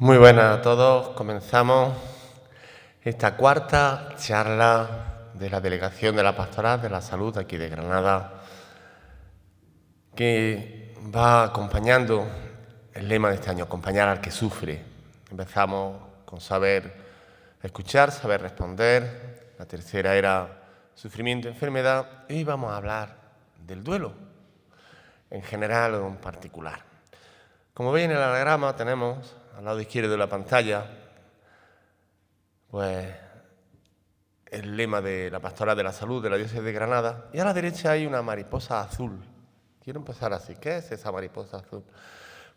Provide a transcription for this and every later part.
Muy buenas a todos. Comenzamos esta cuarta charla de la Delegación de la Pastoral de la Salud aquí de Granada, que va acompañando el lema de este año, acompañar al que sufre. Empezamos con saber escuchar, saber responder. La tercera era sufrimiento, enfermedad. Y hoy vamos a hablar del duelo, en general o en particular. Como veis en el anagrama tenemos al lado izquierdo de la pantalla pues el lema de la Pastoral de la Salud de la Diócesis de Granada, y a la derecha hay una mariposa azul. Quiero empezar así. ¿Qué es esa mariposa azul?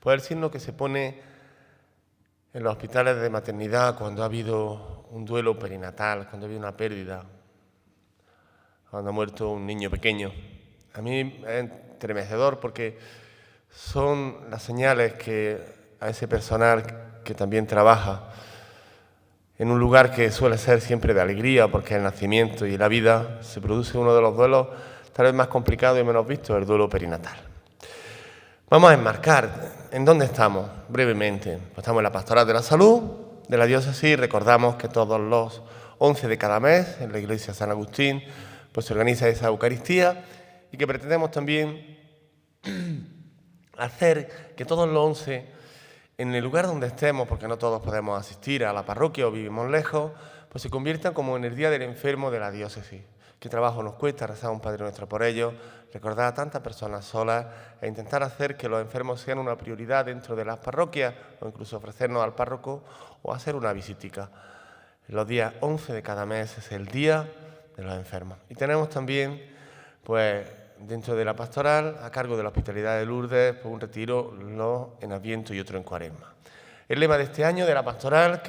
Pues el signo que se pone en los hospitales de maternidad cuando ha habido un duelo perinatal, cuando ha habido una pérdida, cuando ha muerto un niño pequeño. A mí es estremecedor porque son las señales que a ese personal que también trabaja en un lugar que suele ser siempre de alegría, porque el nacimiento y la vida se produce uno de los duelos tal vez más complicados y menos vistos, el duelo perinatal. Vamos a enmarcar en dónde estamos brevemente. Pues estamos en la Pastoral de la Salud de la Diócesis. Recordamos que todos los 11 de cada mes en la Iglesia San Agustín pues se organiza esa Eucaristía, y que pretendemos también hacer que todos los 11, en el lugar donde estemos, porque no todos podemos asistir a la parroquia o vivimos lejos, pues se conviertan como en el Día del Enfermo de la Diócesis. Qué trabajo nos cuesta rezar un Padre Nuestro por ellos, recordar a tantas personas solas e intentar hacer que los enfermos sean una prioridad dentro de las parroquias, o incluso ofrecernos al párroco o hacer una visitica. Los días 11 de cada mes es el Día de los Enfermos. Y tenemos también, pues, dentro de la pastoral, a cargo de la Hospitalidad de Lourdes, pues un retiro, uno en Adviento y otro en Cuaresma. El lema de este año de la pastoral,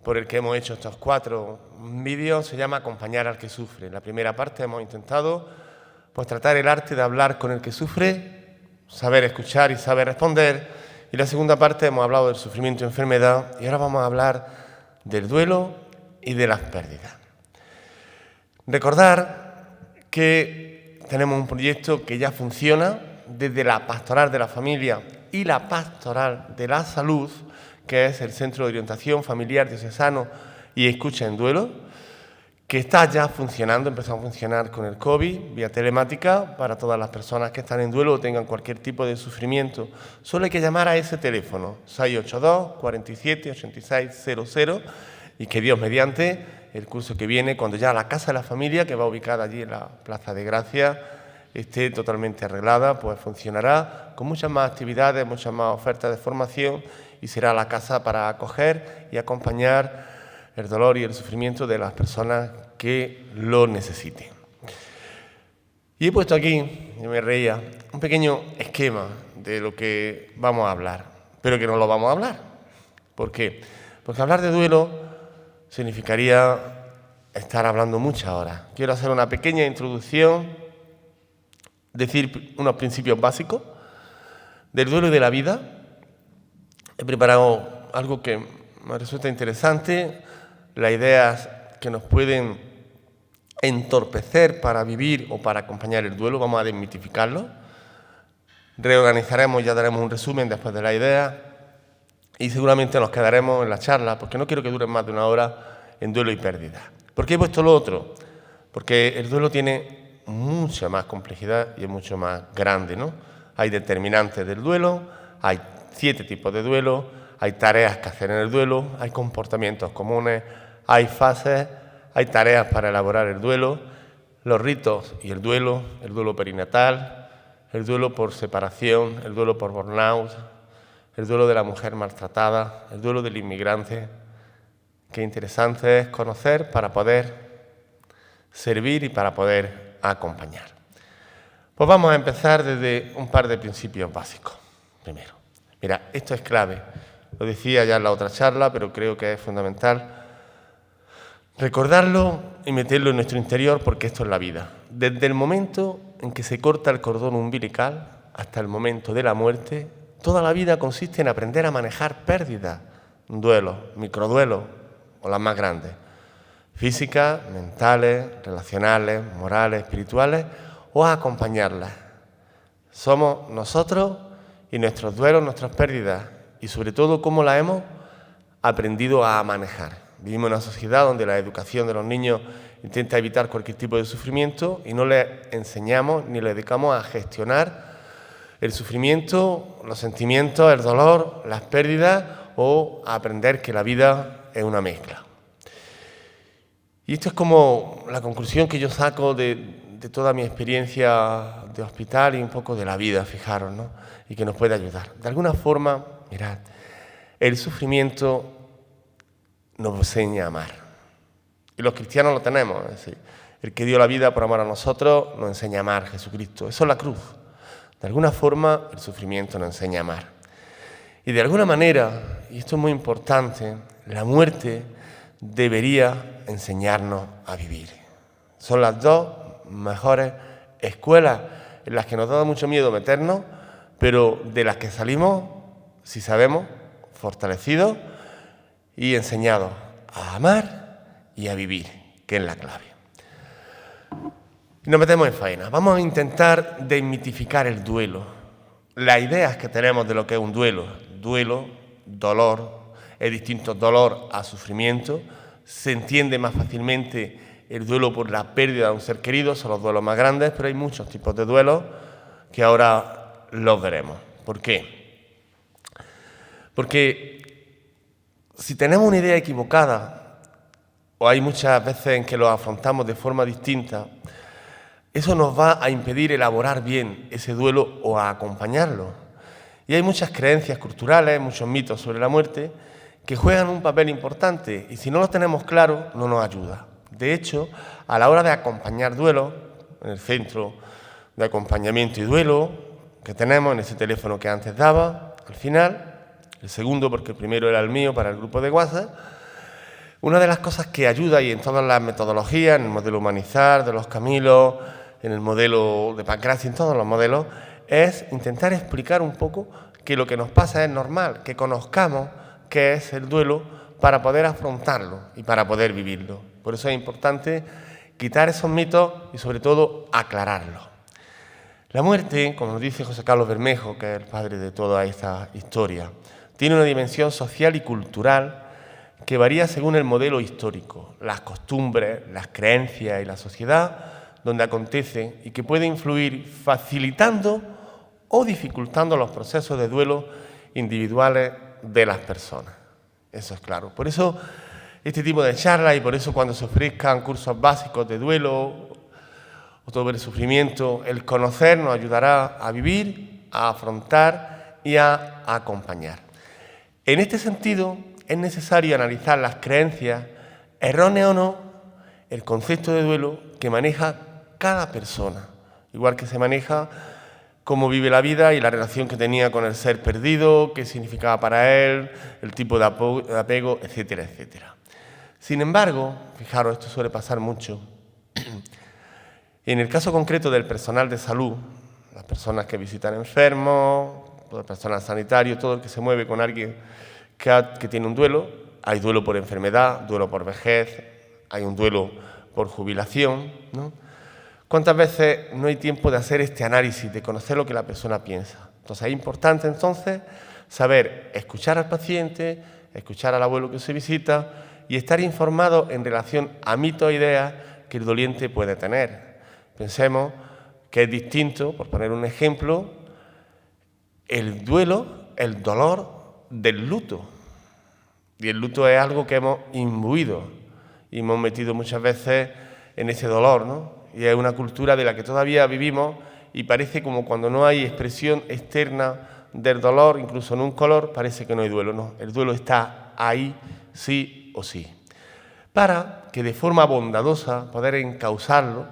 por el que hemos hecho estos 4 vídeos, se llama Acompañar al que sufre. En la primera parte hemos intentado pues tratar el arte de hablar con el que sufre, saber escuchar y saber responder. Y la segunda parte hemos hablado del sufrimiento y enfermedad, y ahora vamos a hablar del duelo y de las pérdidas. Recordar que tenemos un proyecto que ya funciona desde la Pastoral de la Familia y la Pastoral de la Salud, que es el Centro de Orientación Familiar Diocesano y Escucha en Duelo, que está ya funcionando. Empezó a funcionar con el COVID, vía telemática, para todas las personas que están en duelo o tengan cualquier tipo de sufrimiento. Solo hay que llamar a ese teléfono, 682 47 86 00, y que Dios mediante, el curso que viene, cuando ya la Casa de la Familia, que va ubicada allí en la Plaza de Gracia, esté totalmente arreglada, pues funcionará con muchas más actividades, muchas más ofertas de formación, y será la casa para acoger y acompañar el dolor y el sufrimiento de las personas que lo necesiten. Y he puesto aquí, yo me reía, un pequeño esquema de lo que vamos a hablar, pero que no lo vamos a hablar. ¿Por qué? Porque hablar de duelo significaría estar hablando muchas horas. Quiero hacer una pequeña introducción, decir unos principios básicos del duelo y de la vida. He preparado algo que me resulta interesante, las ideas que nos pueden entorpecer para vivir o para acompañar el duelo. Vamos a desmitificarlo. Reorganizaremos, ya daremos un resumen después de la idea. Y seguramente nos quedaremos en la charla, porque no quiero que duren más de una hora, en duelo y pérdida. ¿Por qué he puesto lo otro? Porque el duelo tiene mucha más complejidad y es mucho más grande, ¿no? Hay determinantes del duelo, hay 7 tipos de duelo, hay tareas que hacer en el duelo, hay comportamientos comunes, hay fases, hay tareas para elaborar el duelo, los ritos y el duelo perinatal, el duelo por separación, el duelo por burnout, el duelo de la mujer maltratada, el duelo del inmigrante. Qué interesante es conocer para poder servir y para poder acompañar. Pues vamos a empezar desde un par de principios básicos. Primero, mira, esto es clave. Lo decía ya en la otra charla, pero creo que es fundamental recordarlo y meterlo en nuestro interior, porque esto es la vida. Desde el momento en que se corta el cordón umbilical hasta el momento de la muerte, toda la vida consiste en aprender a manejar pérdidas, duelos, microduelos o las más grandes, físicas, mentales, relacionales, morales, espirituales, o a acompañarlas. Somos nosotros y nuestros duelos, nuestras pérdidas, y sobre todo cómo la hemos aprendido a manejar. Vivimos en una sociedad donde la educación de los niños intenta evitar cualquier tipo de sufrimiento y no les enseñamos ni les dedicamos a gestionar el sufrimiento, los sentimientos, el dolor, las pérdidas o a aprender que la vida es una mezcla. Y esto es como la conclusión que yo saco de toda mi experiencia de hospital y un poco de la vida, fijaros, ¿no? Y que nos puede ayudar. De alguna forma, mirad, el sufrimiento nos enseña a amar. Y los cristianos lo tenemos, es decir, el que dio la vida por amor a nosotros nos enseña a amar, Jesucristo. Eso es la cruz. De alguna forma, el sufrimiento nos enseña a amar. Y de alguna manera, y esto es muy importante, la muerte debería enseñarnos a vivir. Son las dos mejores escuelas en las que nos da mucho miedo meternos, pero de las que salimos, si sabemos, fortalecidos y enseñados a amar y a vivir, que es la clave. Y nos metemos en faena. Vamos a intentar desmitificar el duelo. Las ideas que tenemos de lo que es un duelo. Duelo, dolor, es distinto dolor a sufrimiento. Se entiende más fácilmente el duelo por la pérdida de un ser querido, son los duelos más grandes, pero hay muchos tipos de duelos que ahora los veremos. ¿Por qué? Porque si tenemos una idea equivocada, o hay muchas veces en que lo afrontamos de forma distinta, eso nos va a impedir elaborar bien ese duelo o a acompañarlo. Y hay muchas creencias culturales, muchos mitos sobre la muerte que juegan un papel importante y si no los tenemos claros no nos ayuda. De hecho, a la hora de acompañar duelos, en el centro de acompañamiento y duelo que tenemos en ese teléfono que antes daba, al final, el segundo porque el primero era el mío para el grupo de WhatsApp, una de las cosas que ayuda y en todas las metodologías, en el modelo Humanizar, de los Camilos, en el modelo de Pancracio, en todos los modelos, es intentar explicar un poco que lo que nos pasa es normal, que conozcamos qué es el duelo para poder afrontarlo y para poder vivirlo. Por eso es importante quitar esos mitos y sobre todo aclararlos. La muerte, como nos dice José Carlos Bermejo, que es el padre de toda esta historia, tiene una dimensión social y cultural que varía según el modelo histórico, las costumbres, las creencias y la sociedad donde acontece y que puede influir facilitando o dificultando los procesos de duelo individuales de las personas. Eso es claro. Por eso este tipo de charlas y por eso cuando se ofrezcan cursos básicos de duelo o sobre el sufrimiento, el conocer nos ayudará a vivir, a afrontar y a acompañar. En este sentido, es necesario analizar las creencias, erróneas o no, el concepto de duelo que maneja cada persona, igual que se maneja cómo vive la vida y la relación que tenía con el ser perdido, qué significaba para él, el tipo de apego, etcétera, etcétera. Sin embargo, fijaros, esto suele pasar mucho, en el caso concreto del personal de salud, las personas que visitan enfermos, todo el personal sanitario, todo el que se mueve con alguien que tiene un duelo, hay duelo por enfermedad, duelo por vejez, hay un duelo por jubilación, ¿no? ¿Cuántas veces no hay tiempo de hacer este análisis, de conocer lo que la persona piensa? Entonces es importante entonces saber escuchar al paciente, escuchar al abuelo que se visita y estar informado en relación a mitos e ideas que el doliente puede tener. Pensemos que es distinto, por poner un ejemplo, el duelo, el dolor del luto. Y el luto es algo que hemos imbuido y hemos metido muchas veces en ese dolor, ¿no? Y es una cultura de la que todavía vivimos y parece como cuando no hay expresión externa del dolor, incluso en un color, parece que no hay duelo, ¿no? El duelo está ahí, sí o sí. Para que de forma bondadosa poder encauzarlo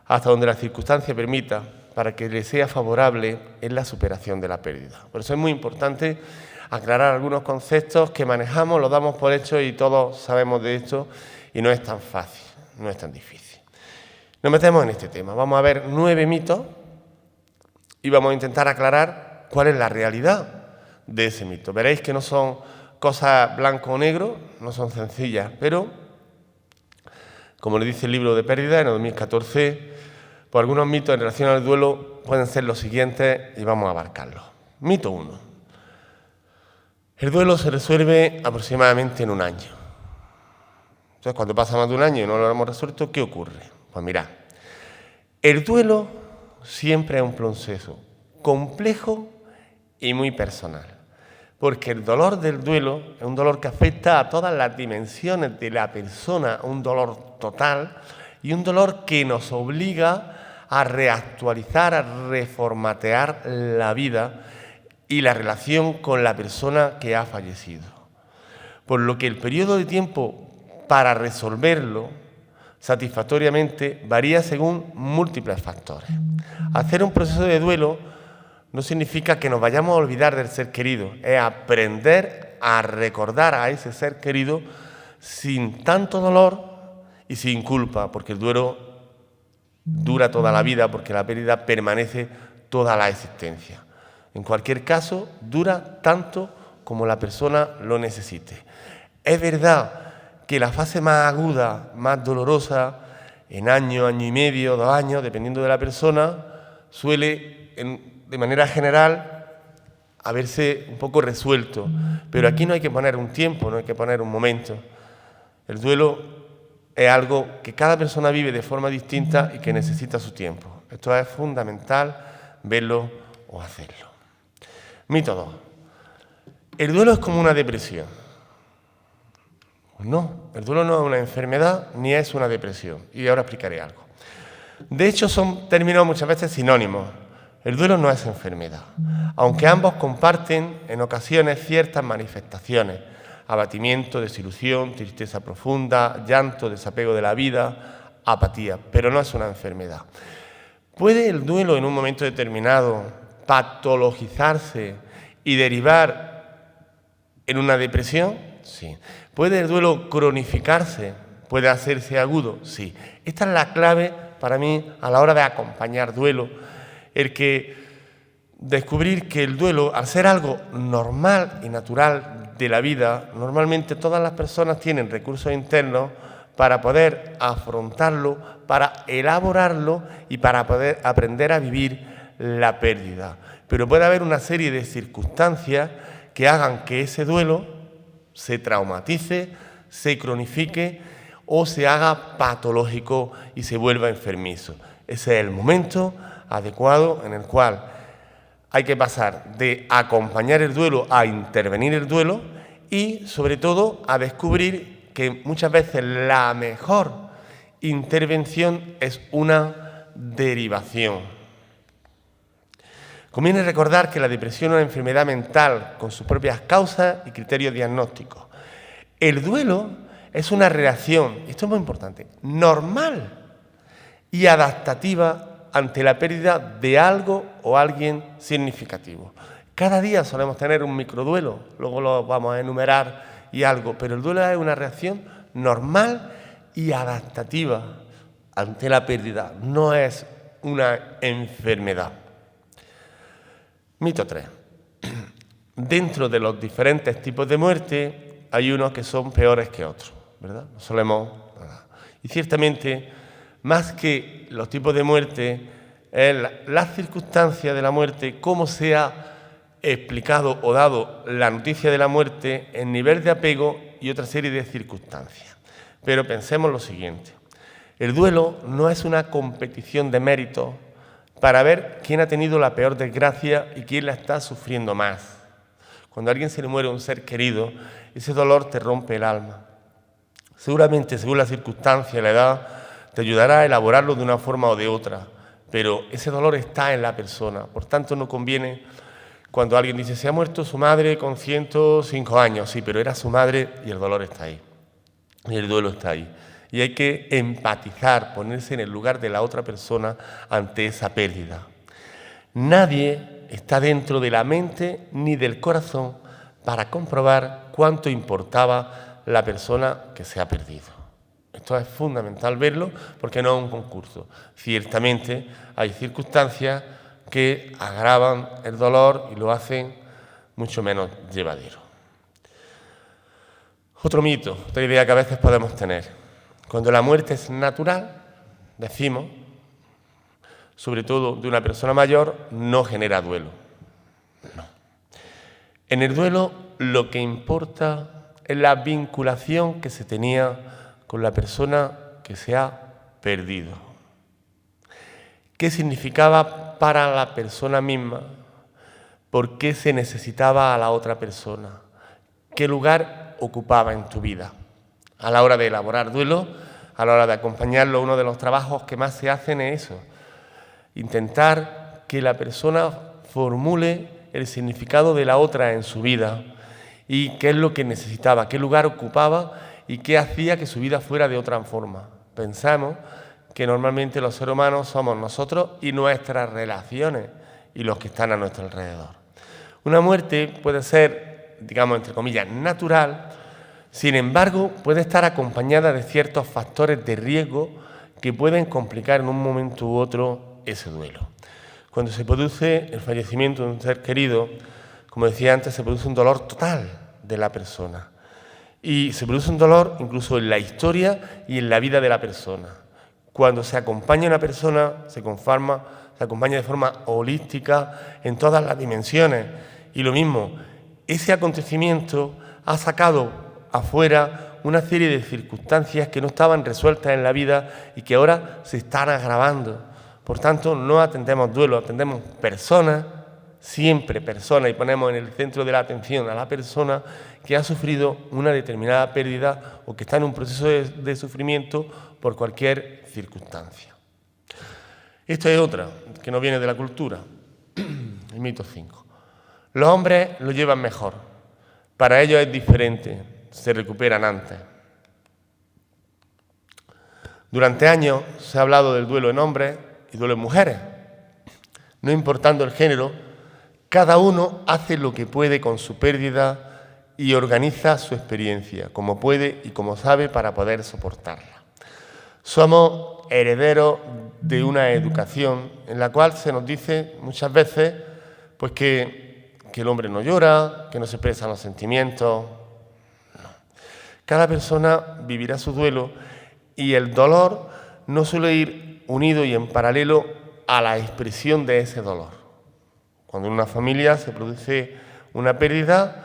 hasta donde la circunstancia permita, para que le sea favorable en la superación de la pérdida. Por eso es muy importante aclarar algunos conceptos que manejamos, los damos por hecho y todos sabemos de esto y no es tan fácil, no es tan difícil. Nos metemos en este tema. Vamos a ver 9 mitos y vamos a intentar aclarar cuál es la realidad de ese mito. Veréis que no son cosas blanco o negro, no son sencillas, pero, como le dice el libro de Pérdida en el 2014, pues algunos mitos en relación al duelo pueden ser los siguientes y vamos a abarcarlos. Mito 1. El duelo se resuelve aproximadamente en un año. Entonces, cuando pasa más de un año y no lo hemos resuelto, ¿qué ocurre? Pues mirad, el duelo siempre es un proceso complejo y muy personal, porque el dolor del duelo es un dolor que afecta a todas las dimensiones de la persona, un dolor total y un dolor que nos obliga a reactualizar, a reformatear la vida y la relación con la persona que ha fallecido. Por lo que el periodo de tiempo para resolverlo satisfactoriamente varía según múltiples factores. Hacer un proceso de duelo no significa que nos vayamos a olvidar del ser querido, es aprender a recordar a ese ser querido sin tanto dolor y sin culpa, porque el duelo dura toda la vida, porque la pérdida permanece toda la existencia. En cualquier caso, dura tanto como la persona lo necesite. Es verdad que la fase más aguda, más dolorosa, en año, año y medio, 2 años, dependiendo de la persona, suele, de manera general, haberse un poco resuelto. Pero aquí no hay que poner un tiempo, no hay que poner un momento. El duelo es algo que cada persona vive de forma distinta y que necesita su tiempo. Esto es fundamental verlo o hacerlo. Mito 2. El duelo es como una depresión. No, el duelo no es una enfermedad ni es una depresión. Y ahora explicaré algo. De hecho, son términos muchas veces sinónimos. El duelo no es enfermedad, aunque ambos comparten en ocasiones ciertas manifestaciones: abatimiento, desilusión, tristeza profunda, llanto, desapego de la vida, apatía, pero no es una enfermedad. ¿Puede el duelo en un momento determinado patologizarse y derivar en una depresión? Sí. ¿Puede el duelo cronificarse? ¿Puede hacerse agudo? Sí. Esta es la clave para mí a la hora de acompañar duelo, el que descubrir que el duelo, al ser algo normal y natural de la vida, normalmente todas las personas tienen recursos internos para poder afrontarlo, para elaborarlo y para poder aprender a vivir la pérdida. Pero puede haber una serie de circunstancias que hagan que ese duelo se traumatice, se cronifique o se haga patológico y se vuelva enfermizo. Ese es el momento adecuado en el cual hay que pasar de acompañar el duelo a intervenir el duelo y, sobre todo, a descubrir que muchas veces la mejor intervención es una derivación. Conviene recordar que la depresión es una enfermedad mental con sus propias causas y criterios diagnósticos. El duelo es una reacción, y esto es muy importante, normal y adaptativa ante la pérdida de algo o alguien significativo. Cada día solemos tener un microduelo, luego lo vamos a enumerar y algo, pero el duelo es una reacción normal y adaptativa ante la pérdida, no es una enfermedad. Mito 3. Dentro de los diferentes tipos de muerte hay unos que son peores que otros, ¿verdad? No solemos... Y ciertamente, más que los tipos de muerte, es las circunstancias de la muerte, cómo se ha explicado o dado la noticia de la muerte, el nivel de apego y otra serie de circunstancias. Pero pensemos lo siguiente. El duelo no es una competición de méritos para ver quién ha tenido la peor desgracia y quién la está sufriendo más. Cuando a alguien se le muere un ser querido, ese dolor te rompe el alma. Seguramente, según la circunstancia y la edad, te ayudará a elaborarlo de una forma o de otra, pero ese dolor está en la persona. Por tanto, no conviene cuando alguien dice, se ha muerto su madre con 105 años. Sí, pero era su madre y el dolor está ahí. Y el duelo está ahí. Y hay que empatizar, ponerse en el lugar de la otra persona ante esa pérdida. Nadie está dentro de la mente ni del corazón para comprobar cuánto importaba la persona que se ha perdido. Esto es fundamental verlo porque no es un concurso. Ciertamente hay circunstancias que agravan el dolor y lo hacen mucho menos llevadero. Otro mito, otra idea que a veces podemos tener. Cuando la muerte es natural, decimos, sobre todo de una persona mayor, no genera duelo. No. En el duelo lo que importa es la vinculación que se tenía con la persona que se ha perdido. ¿Qué significaba para la persona misma? ¿Por qué se necesitaba a la otra persona? ¿Qué lugar ocupaba en tu vida? A la hora de elaborar duelo, a la hora de acompañarlo, uno de los trabajos que más se hacen es eso, intentar que la persona formule el significado de la otra en su vida y qué es lo que necesitaba, qué lugar ocupaba y qué hacía que su vida fuera de otra forma. Pensamos que normalmente los seres humanos somos nosotros y nuestras relaciones y los que están a nuestro alrededor. Una muerte puede ser, digamos, entre comillas, natural, sin embargo, puede estar acompañada de ciertos factores de riesgo que pueden complicar en un momento u otro ese duelo. Cuando se produce el fallecimiento de un ser querido, como decía antes, se produce un dolor total de la persona. Y se produce un dolor incluso en la historia y en la vida de la persona. Cuando se acompaña a una persona, se acompaña de forma holística en todas las dimensiones. Y lo mismo, ese acontecimiento ha sacado afuera una serie de circunstancias que no estaban resueltas en la vida y que ahora se están agravando. Por tanto, no atendemos duelo, atendemos personas, siempre personas, y ponemos en el centro de la atención a la persona que ha sufrido una determinada pérdida o que está en un proceso de sufrimiento por cualquier circunstancia. Esta es otra, que no viene de la cultura, el mito 5. Los hombres lo llevan mejor, para ellos es diferente, se recuperan antes. Durante años se ha hablado del duelo en hombres y duelo en mujeres. No importando el género, cada uno hace lo que puede con su pérdida y organiza su experiencia, como puede y como sabe para poder soportarla. Somos herederos de una educación en la cual se nos dice muchas veces pues que el hombre no llora, que no se expresan los sentimientos. No. Cada persona vivirá su duelo y el dolor no suele ir unido y en paralelo a la expresión de ese dolor. Cuando en una familia se produce una pérdida,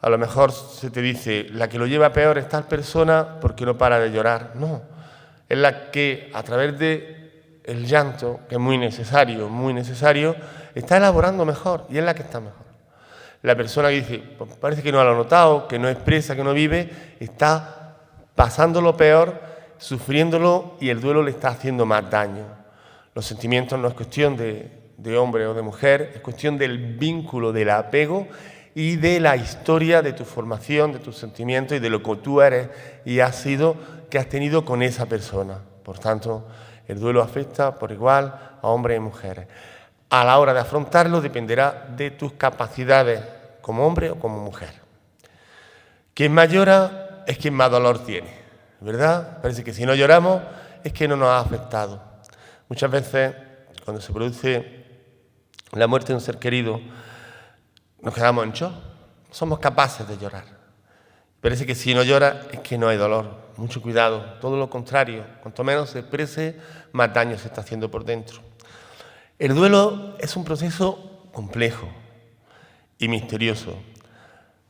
a lo mejor se te dice, la que lo lleva peor es tal persona porque no para de llorar. No, es la que a través del llanto, que es muy necesario, está elaborando mejor y es la que está mejor. La persona que dice, pues parece que no lo ha notado, que no expresa, que no vive, está pasando lo peor, sufriéndolo y el duelo le está haciendo más daño. Los sentimientos no es cuestión de hombre o de mujer, es cuestión del vínculo, del apego y de la historia de tu formación, de tus sentimientos y de lo que tú eres y has sido, que has tenido con esa persona. Por tanto, el duelo afecta por igual a hombres y mujeres. A la hora de afrontarlo dependerá de tus capacidades como hombre o como mujer. Quien más llora es quien más dolor tiene, ¿verdad? Parece que si no lloramos es que no nos ha afectado. Muchas veces, cuando se produce la muerte de un ser querido, nos quedamos en shock. Somos capaces de llorar. Parece que si no llora es que no hay dolor. Mucho cuidado, todo lo contrario. Cuanto menos se exprese, más daño se está haciendo por dentro. El duelo es un proceso complejo y misterioso,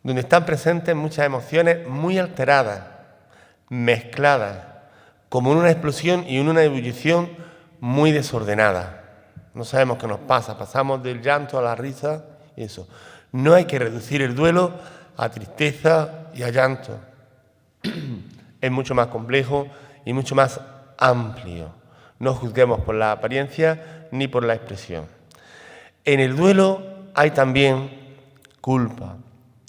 donde están presentes muchas emociones muy alteradas, mezcladas, como en una explosión y en una ebullición muy desordenada. No sabemos qué nos pasa, pasamos del llanto a la risa y eso. No hay que reducir el duelo a tristeza y a llanto. Es mucho más complejo y mucho más amplio. No juzguemos por la apariencia ni por la expresión. En el duelo hay también culpa.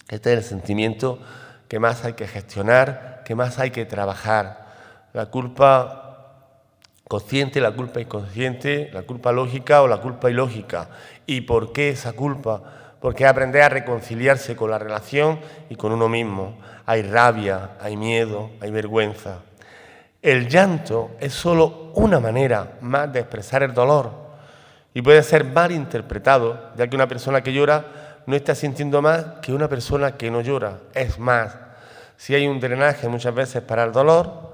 Este es el sentimiento que más hay que gestionar, que más hay que trabajar. La culpa consciente, la culpa inconsciente, la culpa lógica o la culpa ilógica. ¿Y por qué esa culpa? Porque aprender a reconciliarse con la relación y con uno mismo. Hay rabia, hay miedo, hay vergüenza. El llanto es solo una manera más de expresar el dolor y puede ser mal interpretado, ya que una persona que llora no está sintiendo más que una persona que no llora. Es más, si hay un drenaje muchas veces para el dolor,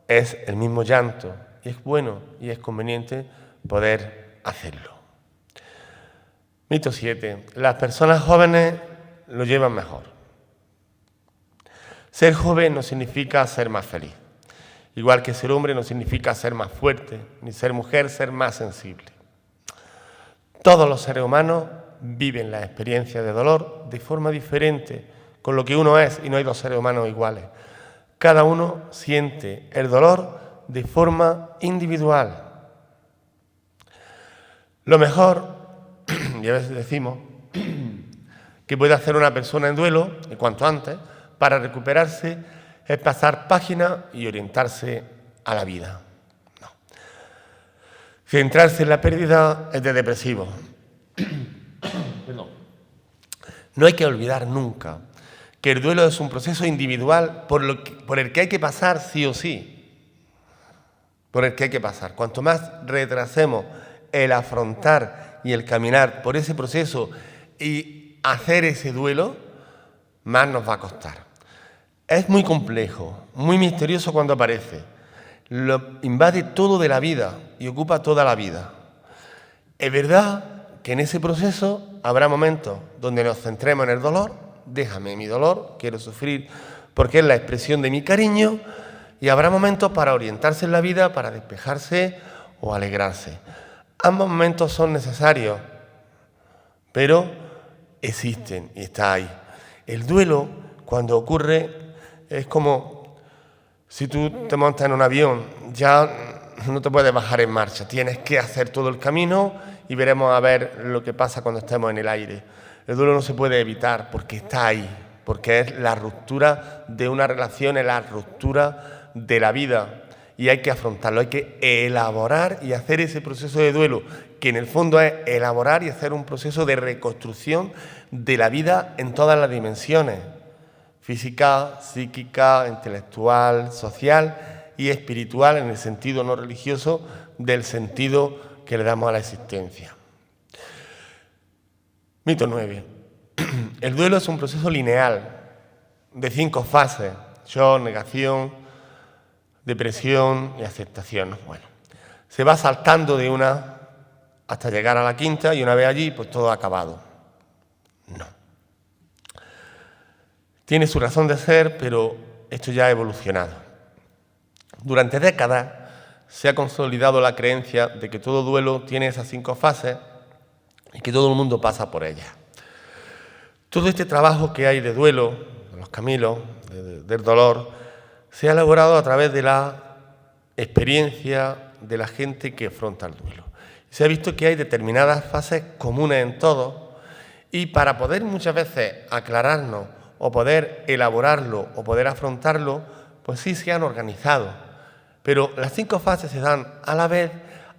es el mismo llanto. Y es bueno y es conveniente poder hacerlo. Mito 7. Las personas jóvenes lo llevan mejor. Ser joven no significa ser más feliz. Igual que ser hombre no significa ser más fuerte, ni ser mujer ser más sensible. Todos los seres humanos viven la experiencia de dolor de forma diferente con lo que uno es, y no hay dos seres humanos iguales. Cada uno siente el dolor de forma individual. Lo mejor, y a veces decimos, que puede hacer una persona en duelo, y cuanto antes, para recuperarse, es pasar página y orientarse a la vida. No. Centrarse en la pérdida es de depresivo. Perdón. No hay que olvidar nunca que el duelo es un proceso individual por el que hay que pasar sí o sí. Por el que hay que pasar. Cuanto más retrasemos el afrontar y el caminar por ese proceso y hacer ese duelo, más nos va a costar. Es muy complejo, muy misterioso cuando aparece. Lo invade todo de la vida y ocupa toda la vida. Es verdad que en ese proceso habrá momentos donde nos centremos en el dolor. Déjame mi dolor, quiero sufrir porque es la expresión de mi cariño. Y habrá momentos para orientarse en la vida, para despejarse o alegrarse. Ambos momentos son necesarios, pero existen y está ahí. El duelo, cuando ocurre, es como si tú te montas en un avión, ya no te puedes bajar en marcha, tienes que hacer todo el camino y veremos a ver lo que pasa cuando estemos en el aire. El duelo no se puede evitar porque está ahí, porque es la ruptura de una relación, es la ruptura de la vida y hay que afrontarlo, hay que elaborar y hacer ese proceso de duelo, que en el fondo es elaborar y hacer un proceso de reconstrucción de la vida en todas las dimensiones: física, psíquica, intelectual, social y espiritual, en el sentido no religioso del sentido que le damos a la existencia. Mito 9. El duelo es un proceso lineal de 5 fases: shock, negación, depresión y aceptación. Bueno, se va saltando de una hasta llegar a la quinta y una vez allí, pues todo ha acabado. No. Tiene su razón de ser, pero esto ya ha evolucionado. Durante décadas se ha consolidado la creencia de que todo duelo tiene esas 5 fases y que todo el mundo pasa por ellas. Todo este trabajo que hay de duelo, de los caminos, del dolor, se ha elaborado a través de la experiencia de la gente que afronta el duelo. Se ha visto que hay determinadas fases comunes en todos y para poder muchas veces aclararnos o poder elaborarlo o poder afrontarlo, pues sí se han organizado. Pero las 5 fases se dan a la vez,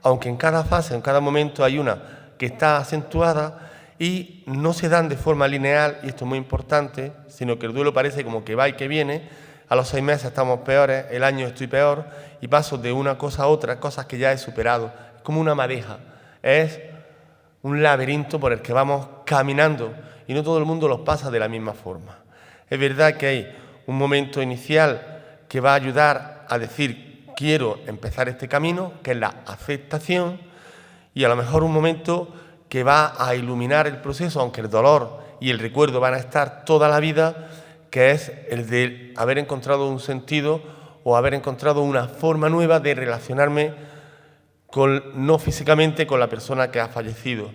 aunque en cada fase, en cada momento hay una que está acentuada y no se dan de forma lineal, y esto es muy importante, sino que el duelo parece como que va y que viene. A los 6 meses estamos peores, el año estoy peor y paso de una cosa a otra, cosas que ya he superado. Es como una madeja, es un laberinto por el que vamos caminando y no todo el mundo los pasa de la misma forma. Es verdad que hay un momento inicial que va a ayudar a decir quiero empezar este camino, que es la aceptación, y a lo mejor un momento que va a iluminar el proceso, aunque el dolor y el recuerdo van a estar toda la vida, que es el de haber encontrado un sentido o haber encontrado una forma nueva de relacionarme no físicamente con la persona que ha fallecido.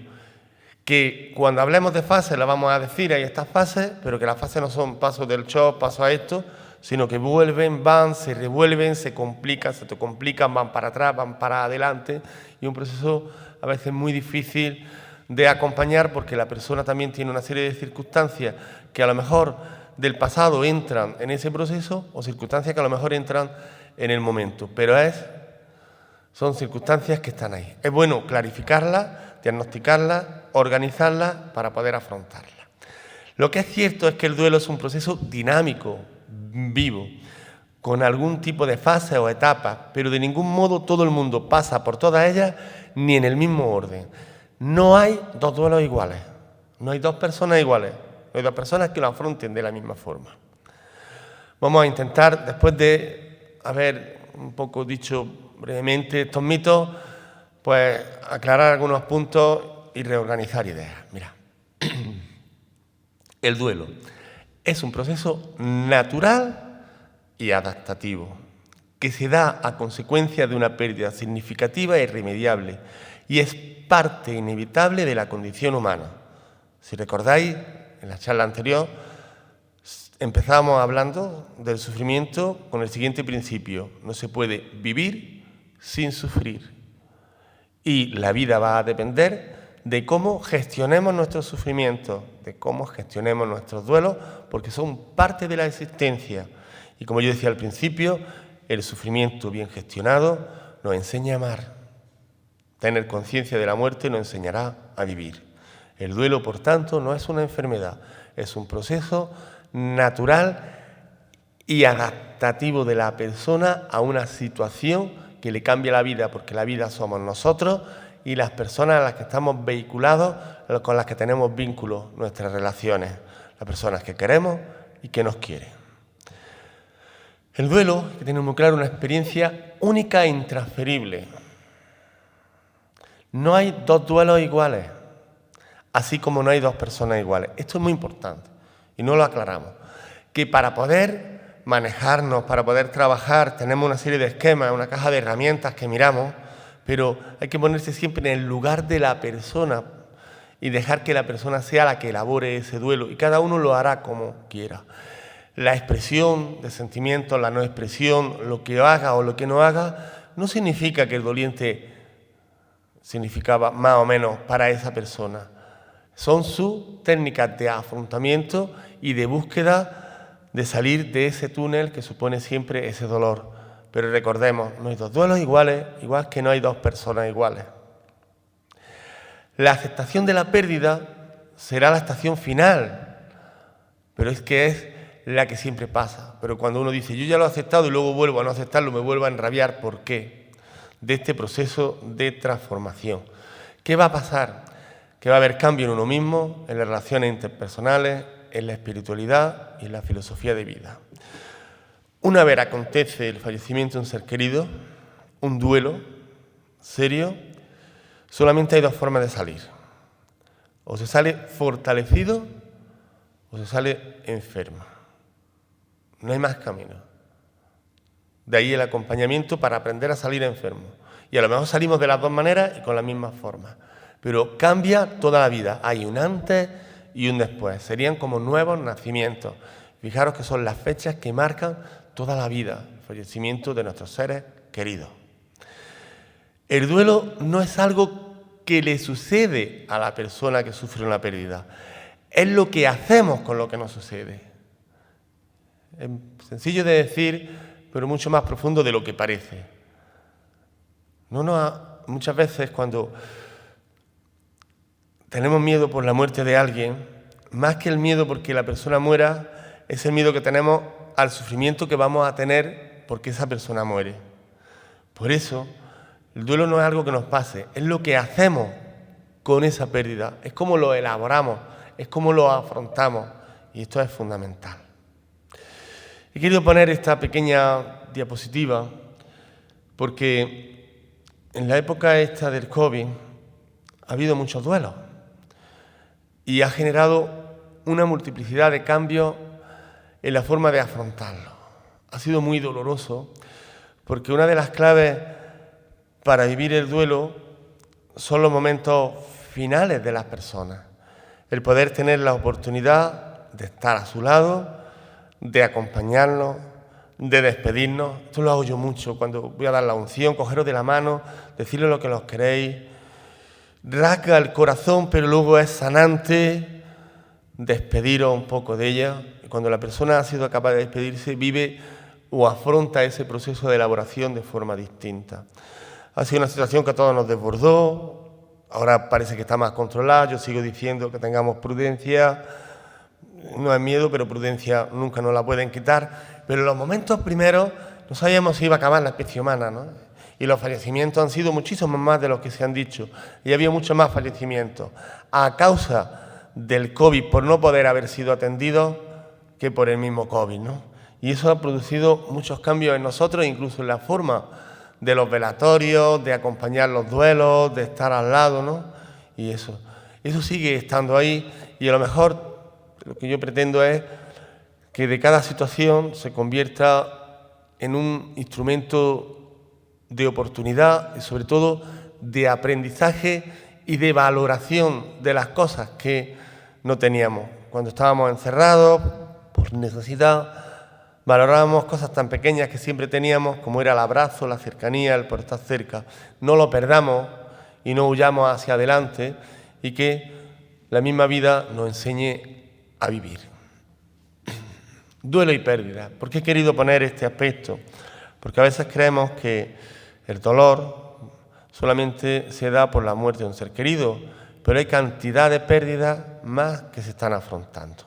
Que cuando hablemos de fases la vamos a decir, hay estas fases, pero que las fases no son pasos del shock, pasos a esto, sino que vuelven, van, se revuelven, se complican, se te complican, van para atrás, van para adelante, y un proceso a veces muy difícil de acompañar porque la persona también tiene una serie de circunstancias que a lo mejor del pasado entran en ese proceso o circunstancias que a lo mejor entran en el momento, pero son circunstancias que están ahí. Es bueno clarificarlas, diagnosticarlas, organizarlas para poder afrontarlas. Lo que es cierto es que el duelo es un proceso dinámico, vivo, con algún tipo de fase o etapa, pero de ningún modo todo el mundo pasa por todas ellas ni en el mismo orden. No hay 2 duelos iguales, no hay 2 personas iguales, no hay 2 personas que lo afronten de la misma forma. Vamos a intentar, después de haber un poco dicho brevemente estos mitos, pues aclarar algunos puntos y reorganizar ideas. Mira, el duelo es un proceso natural y adaptativo, que se da a consecuencia de una pérdida significativa e irremediable y es parte inevitable de la condición humana. Si recordáis, en la charla anterior empezábamos hablando del sufrimiento con el siguiente principio: no se puede vivir sin sufrir. Y la vida va a depender de cómo gestionemos nuestros sufrimientos, de cómo gestionemos nuestros duelos, porque son parte de la existencia. Y como yo decía al principio, el sufrimiento bien gestionado nos enseña a amar. Tener conciencia de la muerte nos enseñará a vivir. El duelo, por tanto, no es una enfermedad, es un proceso natural y adaptativo de la persona a una situación que le cambia la vida, porque la vida somos nosotros y las personas a las que estamos vehiculados, con las que tenemos vínculos, nuestras relaciones, las personas que queremos y que nos quieren. El duelo, que tiene muy claro, una experiencia única e intransferible. No hay dos duelos iguales, así como no hay dos personas iguales. Esto es muy importante y no lo aclaramos. Que para poder manejarnos, para poder trabajar, tenemos una serie de esquemas, una caja de herramientas que miramos, pero hay que ponerse siempre en el lugar de la persona y dejar que la persona sea la que elabore ese duelo y cada uno lo hará como quiera. La expresión de sentimientos, la no expresión, lo que haga o lo que no haga, no significa que el doliente significaba más o menos para esa persona. Son sus técnicas de afrontamiento y de búsqueda de salir de ese túnel que supone siempre ese dolor. Pero recordemos, no hay dos duelos iguales, igual que no hay dos personas iguales. La aceptación de la pérdida será la estación final, pero es que es la que siempre pasa. Pero cuando uno dice, yo ya lo he aceptado y luego vuelvo a no aceptarlo, me vuelvo a enrabiar, ¿por qué? De este proceso de transformación. ¿Qué va a pasar? Que va a haber cambio en uno mismo, en las relaciones interpersonales, en la espiritualidad y en la filosofía de vida. Una vez acontece el fallecimiento de un ser querido, un duelo serio, solamente hay dos formas de salir. O se sale fortalecido o se sale enfermo. No hay más camino. De ahí el acompañamiento para aprender a salir enfermo. Y a lo mejor salimos de las dos maneras y con la misma forma. Pero cambia toda la vida. Hay un antes y un después. Serían como nuevos nacimientos. Fijaros que son las fechas que marcan toda la vida, el fallecimiento de nuestros seres queridos. El duelo no es algo que le sucede a la persona que sufre una pérdida. Es lo que hacemos con lo que nos sucede. Es sencillo de decir, pero mucho más profundo de lo que parece. Muchas veces cuando tenemos miedo por la muerte de alguien, más que el miedo porque la persona muera, es el miedo que tenemos al sufrimiento que vamos a tener porque esa persona muere. Por eso, el duelo no es algo que nos pase, es lo que hacemos con esa pérdida, es cómo lo elaboramos, es cómo lo afrontamos, y esto es fundamental. He querido poner esta pequeña diapositiva porque en la época esta del COVID ha habido muchos duelos y ha generado una multiplicidad de cambios en la forma de afrontarlo. Ha sido muy doloroso porque una de las claves para vivir el duelo son los momentos finales de las personas. El poder tener la oportunidad de estar a su lado, de acompañarnos, de despedirnos. Esto lo hago yo mucho cuando voy a dar la unción, cogeros de la mano, decirle lo que los queréis. Rasga el corazón, pero luego es sanante despediros un poco de ella. Y cuando la persona ha sido capaz de despedirse, vive o afronta ese proceso de elaboración de forma distinta. Ha sido una situación que a todos nos desbordó, ahora parece que está más controlada. Yo sigo diciendo que tengamos prudencia. No es miedo, pero prudencia nunca nos la pueden quitar. Pero en los momentos primeros no sabíamos si iba a acabar la especie humana, ¿no? Y los fallecimientos han sido muchísimos más de los que se han dicho. Y había muchos más fallecimientos a causa del COVID, por no poder haber sido atendidos, que por el mismo COVID, ¿no? Y eso ha producido muchos cambios en nosotros, incluso en la forma de los velatorios, de acompañar los duelos, de estar al lado, ¿no? Y eso sigue estando ahí y a lo mejor lo que yo pretendo es que de cada situación se convierta en un instrumento de oportunidad y sobre todo de aprendizaje y de valoración de las cosas que no teníamos. Cuando estábamos encerrados por necesidad, valorábamos cosas tan pequeñas que siempre teníamos, como era el abrazo, la cercanía, el por estar cerca. No lo perdamos y no huyamos hacia adelante, y que la misma vida nos enseñe a vivir. Duelo y pérdida. ¿Por qué he querido poner este aspecto? Porque a veces creemos que el dolor solamente se da por la muerte de un ser querido, pero hay cantidad de pérdidas más que se están afrontando.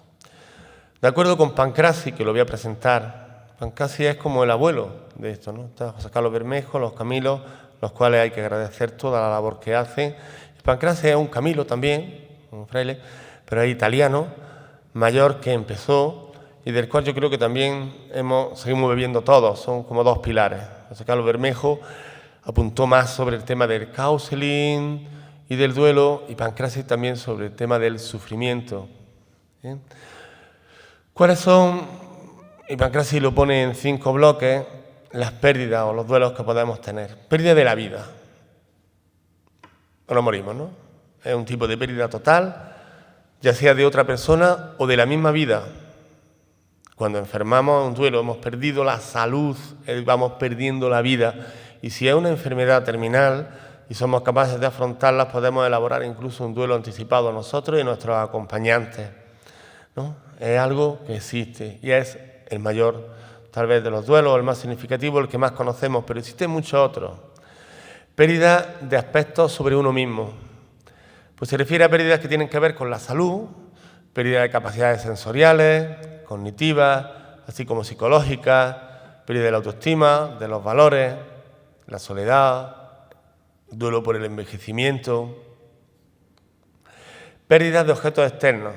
De acuerdo con Pancrasi, que lo voy a presentar, Pancrasi es como el abuelo de esto, ¿no? Está José Carlos Bermejo, los Camilos, los cuales hay que agradecer toda la labor que hacen. Pancrasi es un Camilo también, un fraile, pero es italiano, mayor, que empezó y del cual yo creo que también seguimos bebiendo todos, son como dos pilares. José Carlos Bermejo apuntó más sobre el tema del counseling y del duelo, y Pancrasi también sobre el tema del sufrimiento. ¿Bien? ¿Cuáles son, y Pancrasi lo pone en 5 bloques, las pérdidas o los duelos que podemos tener? Pérdida de la vida. Nos morimos, ¿no? Es un tipo de pérdida total, ya sea de otra persona o de la misma vida. Cuando enfermamos, un duelo, hemos perdido la salud, vamos perdiendo la vida. Y si es una enfermedad terminal y somos capaces de afrontarla, podemos elaborar incluso un duelo anticipado nosotros y nuestros acompañantes, ¿no? Es algo que existe y es el mayor, tal vez, de los duelos, el más significativo, el que más conocemos, pero existen muchos otros. Pérdida de aspectos sobre uno mismo. Pues se refiere a pérdidas que tienen que ver con la salud, pérdida de capacidades sensoriales, cognitivas, así como psicológicas, pérdida de la autoestima, de los valores, la soledad, duelo por el envejecimiento, pérdidas de objetos externos.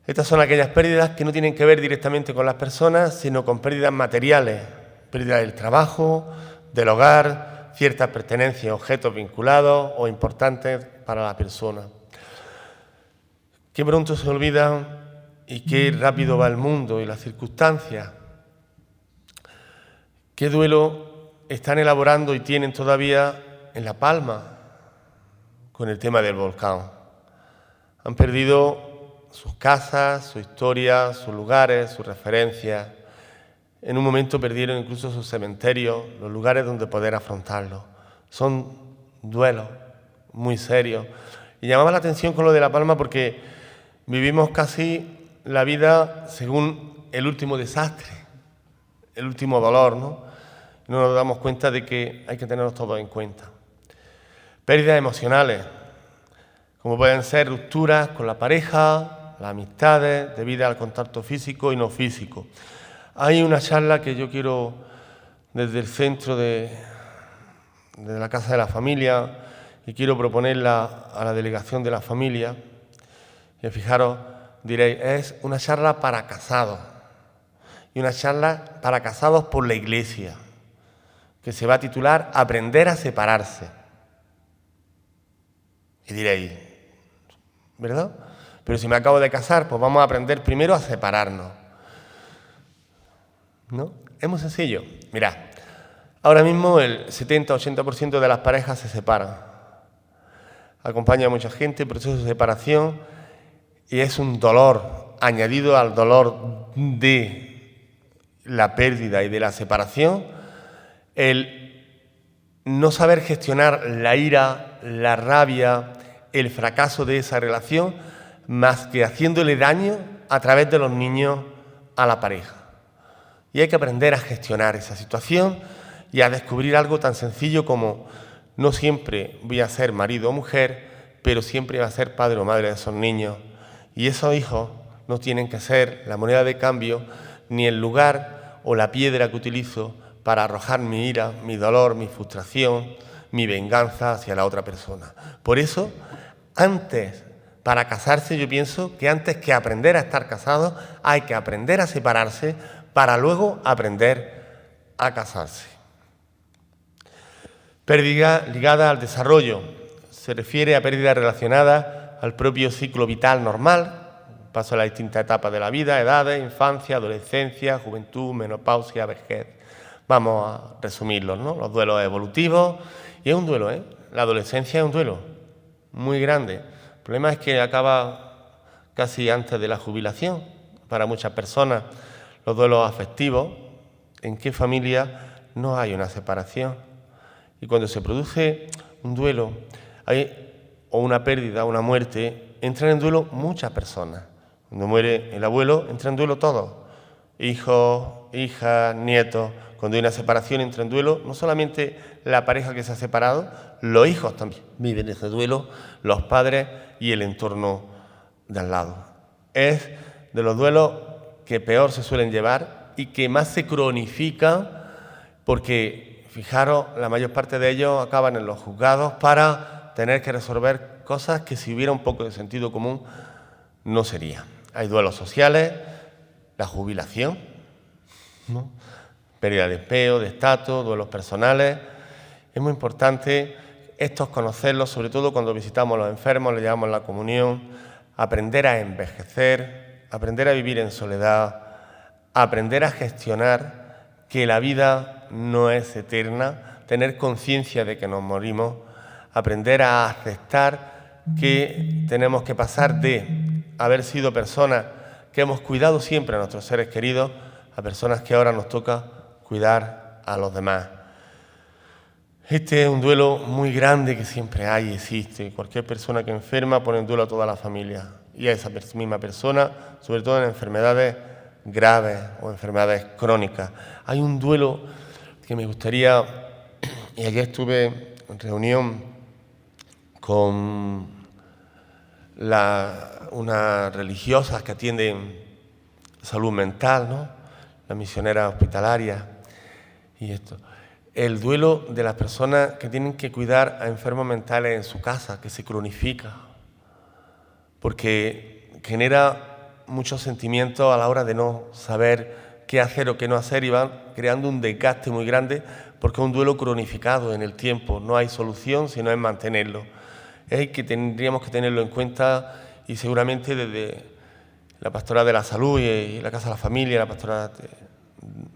Estas son aquellas pérdidas que no tienen que ver directamente con las personas, sino con pérdidas materiales, pérdida del trabajo, del hogar, ciertas pertenencias, objetos vinculados o importantes para la persona. Qué pronto se olvidan y qué rápido va el mundo y las circunstancias. Qué duelo están elaborando y tienen todavía en La Palma con el tema del volcán. Han perdido sus casas, su historia, sus lugares, sus referencias. En un momento perdieron incluso sus cementerios, los lugares donde poder afrontarlo. Son duelos muy serios. Y llamaba la atención con lo de La Palma porque vivimos casi la vida según el último desastre, el último dolor, ¿no? No nos damos cuenta de que hay que tenerlos todos en cuenta. Pérdidas emocionales, como pueden ser rupturas con la pareja, las amistades, debido al contacto físico y no físico. Hay una charla que yo quiero, desde el centro de la Casa de la Familia, y quiero proponerla a la delegación de la familia. Y fijaros, diréis, es una charla para casados, y una charla para casados por la Iglesia, que se va a titular Aprender a separarse. Y diréis, ¿verdad? Pero si me acabo de casar, pues vamos a aprender primero a separarnos, ¿no? Es muy sencillo. Mirad, ahora mismo el 70-80% de las parejas se separan. Acompaña a mucha gente el proceso de separación y es un dolor añadido al dolor de la pérdida y de la separación, el no saber gestionar la ira, la rabia, el fracaso de esa relación, más que haciéndole daño a través de los niños a la pareja. Y hay que aprender a gestionar esa situación y a descubrir algo tan sencillo como no siempre voy a ser marido o mujer, pero siempre voy a ser padre o madre de esos niños. Y esos hijos no tienen que ser la moneda de cambio ni el lugar o la piedra que utilizo para arrojar mi ira, mi dolor, mi frustración, mi venganza hacia la otra persona. Por eso, para casarse, yo pienso que antes que aprender a estar casados, hay que aprender a separarse para luego aprender a casarse. Pérdida ligada al desarrollo. Se refiere a pérdidas relacionadas al propio ciclo vital normal, paso a las distintas etapas de la vida, edades, infancia, adolescencia, juventud, menopausia, vejez. Vamos a resumirlos, ¿no? Los duelos evolutivos. Y es un duelo, ¿eh? La adolescencia es un duelo muy grande. El problema es que acaba casi antes de la jubilación para muchas personas. Los duelos afectivos, ¿en qué familia no hay una separación? Y cuando se produce un duelo o una pérdida, una muerte, entran en duelo muchas personas. Cuando muere el abuelo, entra en duelo todos. Hijos, hijas, nietos. Cuando hay una separación, entra en duelo no solamente la pareja que se ha separado, los hijos también viven ese duelo, los padres y el entorno de al lado. Es de los duelos que peor se suelen llevar y que más se cronifican porque, fijaros, la mayor parte de ellos acaban en los juzgados para tener que resolver cosas que si hubiera un poco de sentido común no sería. Hay duelos sociales, la jubilación, ¿no? Pérdida de empleo, de estatus, duelos personales. Es muy importante estos conocerlos, sobre todo cuando visitamos a los enfermos, le llevamos la comunión, aprender a envejecer, aprender a vivir en soledad, aprender a gestionar que la vida no es eterna, tener conciencia de que nos morimos, aprender a aceptar que tenemos que pasar de haber sido personas que hemos cuidado siempre a nuestros seres queridos a personas que ahora nos toca cuidar a los demás. Este es un duelo muy grande que siempre hay y existe. Cualquier persona que enferma pone en duelo a toda la familia y a esa misma persona, sobre todo en enfermedades graves o enfermedades crónicas. Hay un duelo que me gustaría, y ayer estuve en reunión con unas religiosas que atienden salud mental, ¿no? Las misioneras hospitalarias y esto. El duelo de las personas que tienen que cuidar a enfermos mentales en su casa, que se cronifica, porque genera muchos sentimientos a la hora de no saber qué hacer o qué no hacer y van creando un desgaste muy grande porque es un duelo cronificado en el tiempo, no hay solución sino es mantenerlo. Es que tendríamos que tenerlo en cuenta y seguramente desde la Pastoral de la Salud y la Casa de la Familia, la Pastoral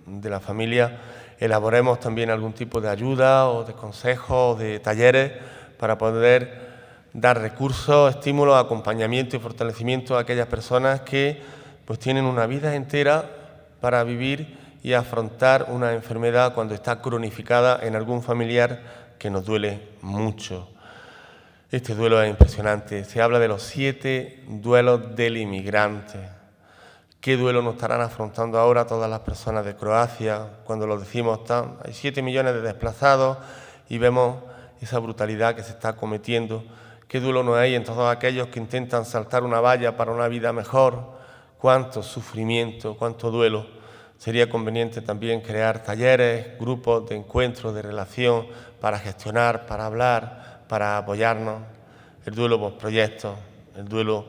de la Familia, elaboremos también algún tipo de ayuda o de consejos o de talleres para poder dar recursos, estímulos, acompañamiento y fortalecimiento a aquellas personas que pues tienen una vida entera para vivir y afrontar una enfermedad cuando está cronificada en algún familiar que nos duele mucho. Este duelo es impresionante. Se habla de los 7 duelos del inmigrante. ¿Qué duelo nos estarán afrontando ahora todas las personas de Croacia? Cuando lo decimos, hay 7 millones de desplazados y vemos esa brutalidad que se está cometiendo. ¿Qué duelo no hay en todos aquellos que intentan saltar una valla para una vida mejor? ¿Cuánto sufrimiento, cuánto duelo? Sería conveniente también crear talleres, grupos de encuentro, de relación, para gestionar, para hablar, para apoyarnos. El duelo por proyectos, el duelo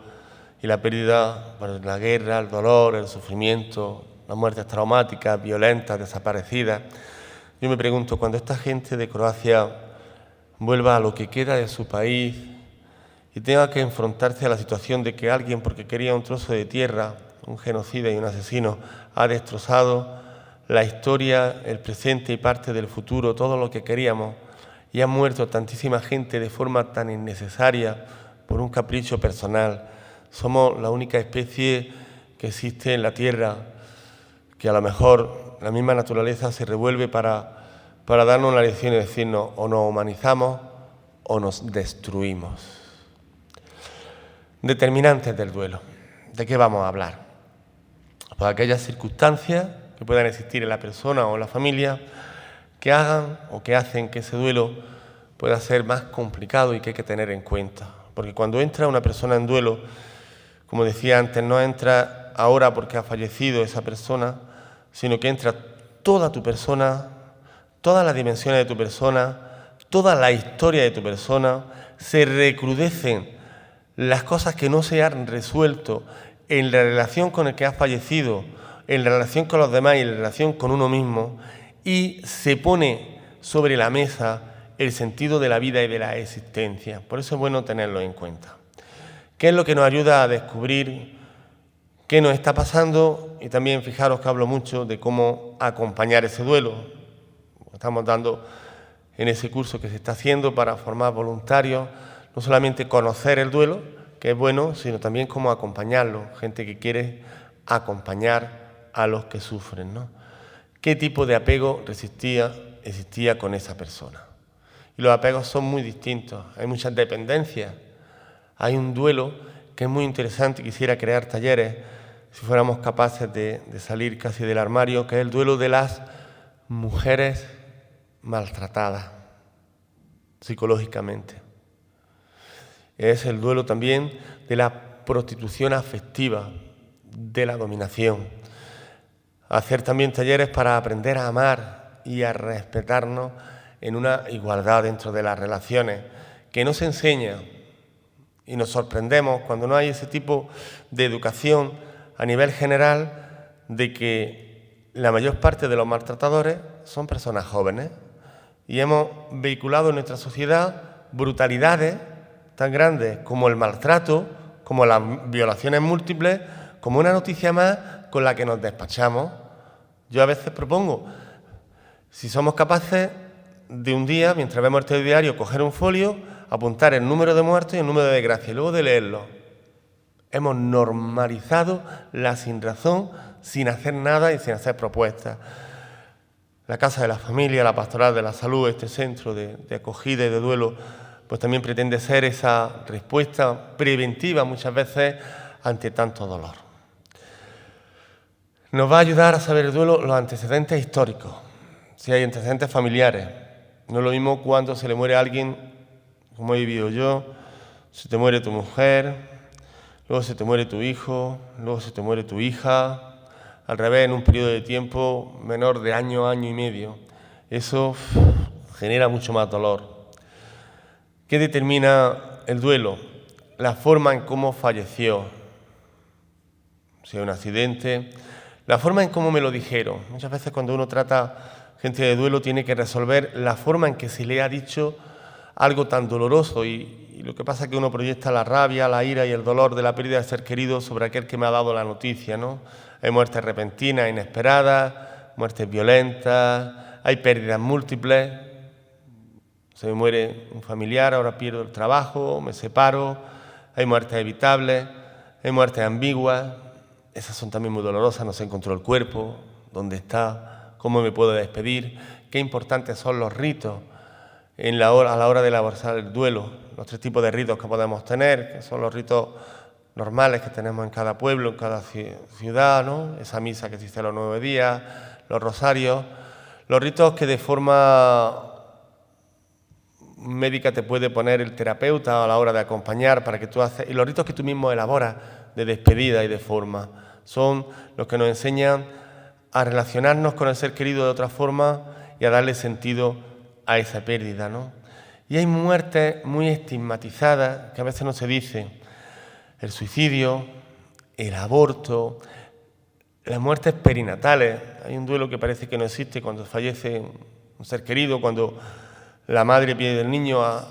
y la pérdida por la guerra, el dolor, el sufrimiento, las muertes traumáticas, violentas, desaparecidas. Yo me pregunto, cuando esta gente de Croacia vuelva a lo que queda de su país y tenga que enfrentarse a la situación de que alguien, porque quería un trozo de tierra, un genocida y un asesino, ha destrozado la historia, el presente y parte del futuro, todo lo que queríamos, y ha muerto tantísima gente de forma tan innecesaria por un capricho personal. Somos la única especie que existe en la Tierra que a lo mejor la misma naturaleza se revuelve para darnos una lección y decirnos o nos humanizamos o nos destruimos. Determinantes del duelo. ¿De qué vamos a hablar? Pues aquellas circunstancias que puedan existir en la persona o en la familia que hagan o que hacen que ese duelo pueda ser más complicado y que hay que tener en cuenta. Porque cuando entra una persona en duelo, como decía antes, no entra ahora porque ha fallecido esa persona, sino que entra toda tu persona, todas las dimensiones de tu persona, toda la historia de tu persona, se recrudecen las cosas que no se han resuelto en la relación con el que ha fallecido, en la relación con los demás y en la relación con uno mismo, y se pone sobre la mesa el sentido de la vida y de la existencia. Por eso es bueno tenerlo en cuenta. ¿Qué es lo que nos ayuda a descubrir qué nos está pasando y también fijaros que hablo mucho de cómo acompañar ese duelo. Estamos dando en ese curso que se está haciendo para formar voluntarios, no solamente conocer el duelo, que es bueno, sino también cómo acompañarlo, gente que quiere acompañar a los que sufren, ¿no? ¿Qué tipo de apego existía con esa persona? Y los apegos son muy distintos, hay muchas dependencias. Hay un duelo que es muy interesante y quisiera crear talleres, si fuéramos capaces de salir casi del armario, que es el duelo de las mujeres maltratadas psicológicamente. Es el duelo también de la prostitución afectiva, de la dominación. Hacer también talleres para aprender a amar y a respetarnos en una igualdad dentro de las relaciones, que no se enseña. Y nos sorprendemos cuando no hay ese tipo de educación a nivel general de que la mayor parte de los maltratadores son personas jóvenes y hemos vehiculado en nuestra sociedad brutalidades tan grandes como el maltrato, como las violaciones múltiples, como una noticia más con la que nos despachamos. Yo a veces propongo, si somos capaces de un día, mientras vemos el telediario, coger un folio, apuntar el número de muertos y el número de desgracias y luego de leerlo. Hemos normalizado la sinrazón sin hacer nada y sin hacer propuestas. La Casa de la Familia, la Pastoral de la Salud, este centro de acogida y de duelo, pues también pretende ser esa respuesta preventiva muchas veces ante tanto dolor. Nos va a ayudar a saber el duelo los antecedentes históricos, si hay antecedentes familiares. No es lo mismo cuando se le muere a alguien, como he vivido yo, se te muere tu mujer, luego se te muere tu hijo, luego se te muere tu hija, al revés, en un periodo de tiempo menor de año, año y medio. Eso genera mucho más dolor. ¿Qué determina el duelo? La forma en cómo falleció. Si es un accidente, la forma en cómo me lo dijeron. Muchas veces cuando uno trata gente de duelo tiene que resolver la forma en que se le ha dicho algo tan doloroso y lo que pasa es que uno proyecta la rabia, la ira y el dolor de la pérdida de ser querido sobre aquel que me ha dado la noticia, ¿no? Hay muertes repentinas, inesperadas, muertes violentas, hay pérdidas múltiples. Se me muere un familiar, ahora pierdo el trabajo, me separo, hay muertes evitables, hay muertes ambiguas. Esas son también muy dolorosas, no se encontró el cuerpo, dónde está, cómo me puedo despedir, qué importantes son los ritos a la hora de elaborar el duelo, los 3 tipos de ritos que podemos tener, que son los ritos normales que tenemos en cada pueblo, en cada ciudad, ¿no? Esa misa que existe los 9 días, los rosarios, los ritos que de forma médica te puede poner el terapeuta a la hora de acompañar para que tú haces, y los ritos que tú mismo elaboras de despedida y de forma. Son los que nos enseñan a relacionarnos con el ser querido de otra forma y a darle sentido a esa pérdida, ¿no? Y hay muertes muy estigmatizadas que a veces no se dicen. El suicidio, el aborto, las muertes perinatales. Hay un duelo que parece que no existe cuando fallece un ser querido, cuando la madre pierde el niño a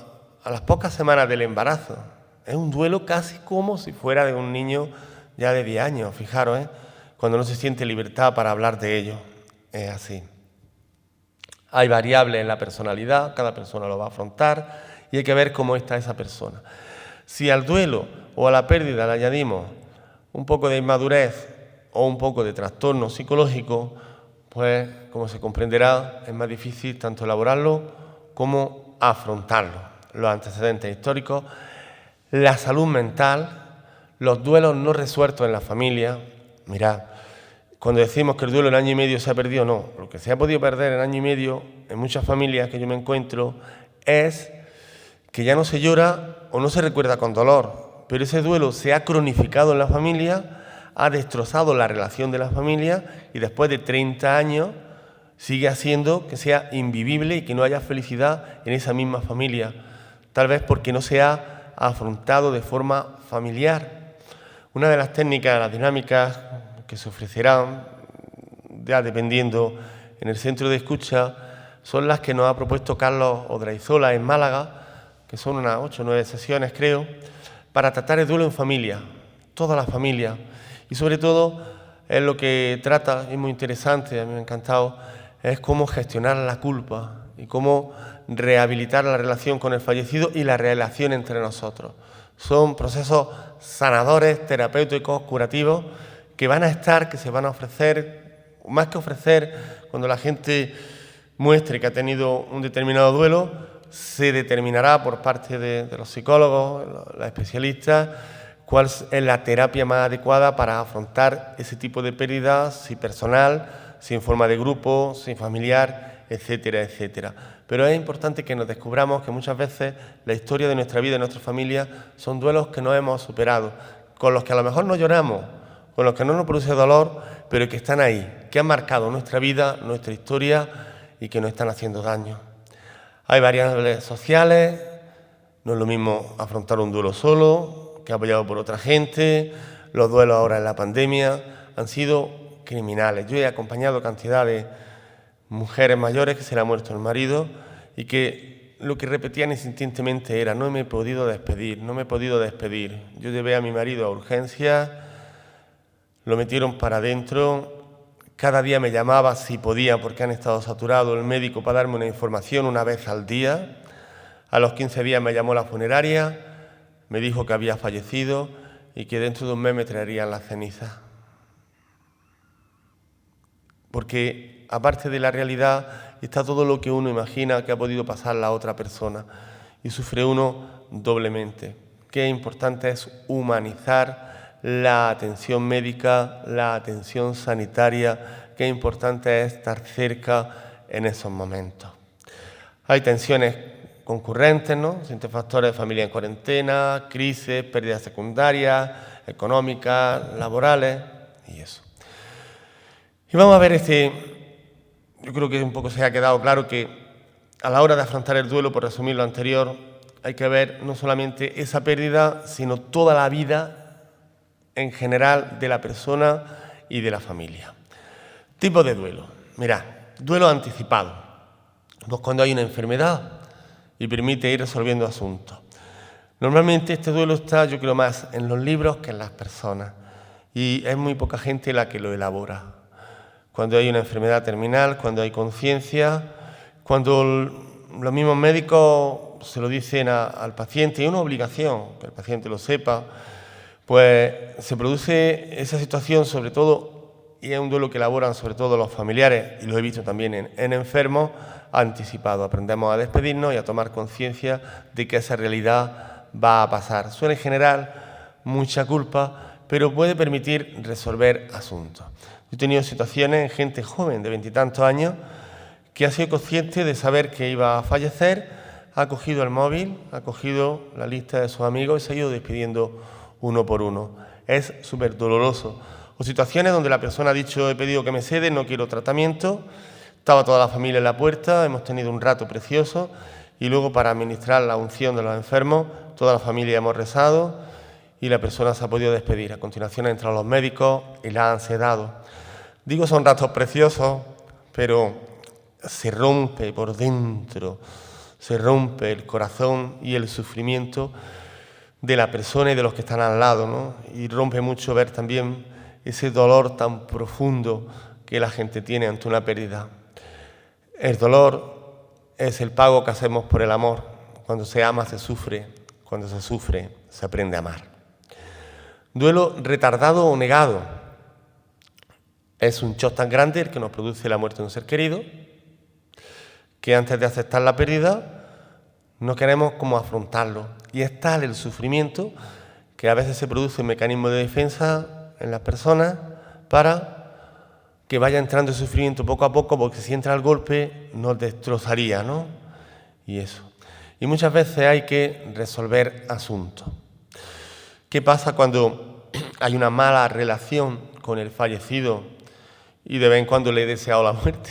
las pocas semanas del embarazo. Es un duelo casi como si fuera de un niño ya de 10 años, fijaros, cuando no se siente libertad para hablar de ello. Es así. Hay variables en la personalidad, cada persona lo va a afrontar y hay que ver cómo está esa persona. Si al duelo o a la pérdida le añadimos un poco de inmadurez o un poco de trastorno psicológico, pues como se comprenderá es más difícil tanto elaborarlo como afrontarlo. Los antecedentes históricos, la salud mental, los duelos no resueltos en la familia. Mirad, cuando decimos que el duelo en año y medio se ha perdido, no. Lo que se ha podido perder en año y medio en muchas familias que yo me encuentro es que ya no se llora o no se recuerda con dolor, pero ese duelo se ha cronificado en la familia, ha destrozado la relación de la familia y después de 30 años sigue haciendo que sea invivible y que no haya felicidad en esa misma familia, tal vez porque no se ha afrontado de forma familiar. Una de las técnicas, las dinámicas que se ofrecerán, ya dependiendo en el centro de escucha, son las que nos ha propuesto Carlos Odraizola en Málaga, que son unas 8 o 9 sesiones, creo, para tratar el duelo en familia, toda la familia, Y sobre todo, es lo que trata, es muy interesante, a mí me ha encantado, es cómo gestionar la culpa y cómo rehabilitar la relación con el fallecido y la relación entre nosotros. Son procesos sanadores, terapéuticos, curativos, que van a estar, que se van a ofrecer, más que ofrecer, cuando la gente muestre que ha tenido un determinado duelo, se determinará por parte de los psicólogos, los especialistas, cuál es la terapia más adecuada para afrontar ese tipo de pérdidas, si personal, si en forma de grupo, si familiar, etcétera, etcétera. Pero es importante que nos descubramos que muchas veces la historia de nuestra vida y de nuestra familia son duelos que no hemos superado, con los que a lo mejor no lloramos, con los que no nos produce dolor, pero que están ahí, que han marcado nuestra vida, nuestra historia y que nos están haciendo daño. Hay variables sociales, no es lo mismo afrontar un duelo solo que apoyado por otra gente. Los duelos ahora en la pandemia han sido criminales. Yo he acompañado cantidad de mujeres mayores que se le ha muerto el marido y que lo que repetían instintivamente era: no me he podido despedir, no me he podido despedir. Yo llevé a mi marido a urgencias, lo metieron para adentro. Cada día me llamaba si podía, porque han estado saturados, el médico para darme una información una vez al día. A los 15 días me llamó la funeraria, me dijo que había fallecido y que dentro de un mes me traerían las cenizas. Porque aparte de la realidad está todo lo que uno imagina que ha podido pasar la otra persona y sufre uno doblemente. Qué importante es humanizar la atención médica, la atención sanitaria, qué importante es estar cerca en esos momentos. Hay tensiones concurrentes, ¿no? Siente factores de familia en cuarentena, crisis, pérdidas secundarias, económicas, laborales y eso. Y vamos a ver yo creo que un poco se ha quedado claro que a la hora de afrontar el duelo, por resumir lo anterior, hay que ver no solamente esa pérdida, sino toda la vida en general de la persona y de la familia. Tipo de duelo. Mirad, duelo anticipado. Pues cuando hay una enfermedad y permite ir resolviendo asuntos. Normalmente este duelo está, yo creo, más en los libros que en las personas. Y es muy poca gente la que lo elabora. Cuando hay una enfermedad terminal, cuando hay conciencia, cuando los mismos médicos se lo dicen al paciente, y es una obligación que el paciente lo sepa, pues se produce esa situación, sobre todo, y es un duelo que elaboran sobre todo los familiares, y lo he visto también en enfermos, anticipado. Aprendemos a despedirnos y a tomar conciencia de que esa realidad va a pasar. Suele generar mucha culpa, pero puede permitir resolver asuntos. Yo he tenido situaciones en gente joven de 20 y tantos años que ha sido consciente de saber que iba a fallecer, ha cogido el móvil, ha cogido la lista de sus amigos y se ha ido despidiendo uno por uno. Es súper doloroso. O situaciones donde la persona ha dicho: he pedido que me ceden, no quiero tratamiento. Estaba toda la familia en la puerta, hemos tenido un rato precioso y luego, para administrar la unción de los enfermos, toda la familia hemos rezado y la persona se ha podido despedir. A continuación han entrado los médicos y la han sedado. Digo, son ratos preciosos, pero se rompe por dentro, se rompe el corazón y el sufrimiento de la persona y de los que están al lado, ¿no? Y rompe mucho ver también ese dolor tan profundo que la gente tiene ante una pérdida. El dolor es el pago que hacemos por el amor. Cuando se ama se sufre, cuando se sufre se aprende a amar. Duelo retardado o negado. Es un shock tan grande el que nos produce la muerte de un ser querido, que antes de aceptar la pérdida no queremos cómo afrontarlo. Y es tal el sufrimiento que a veces se produce un mecanismo de defensa en las personas para que vaya entrando el sufrimiento poco a poco, porque si entra el golpe nos destrozaría, ¿no? Y eso. Y muchas veces hay que resolver asuntos. ¿Qué pasa cuando hay una mala relación con el fallecido y de vez en cuando le he deseado la muerte?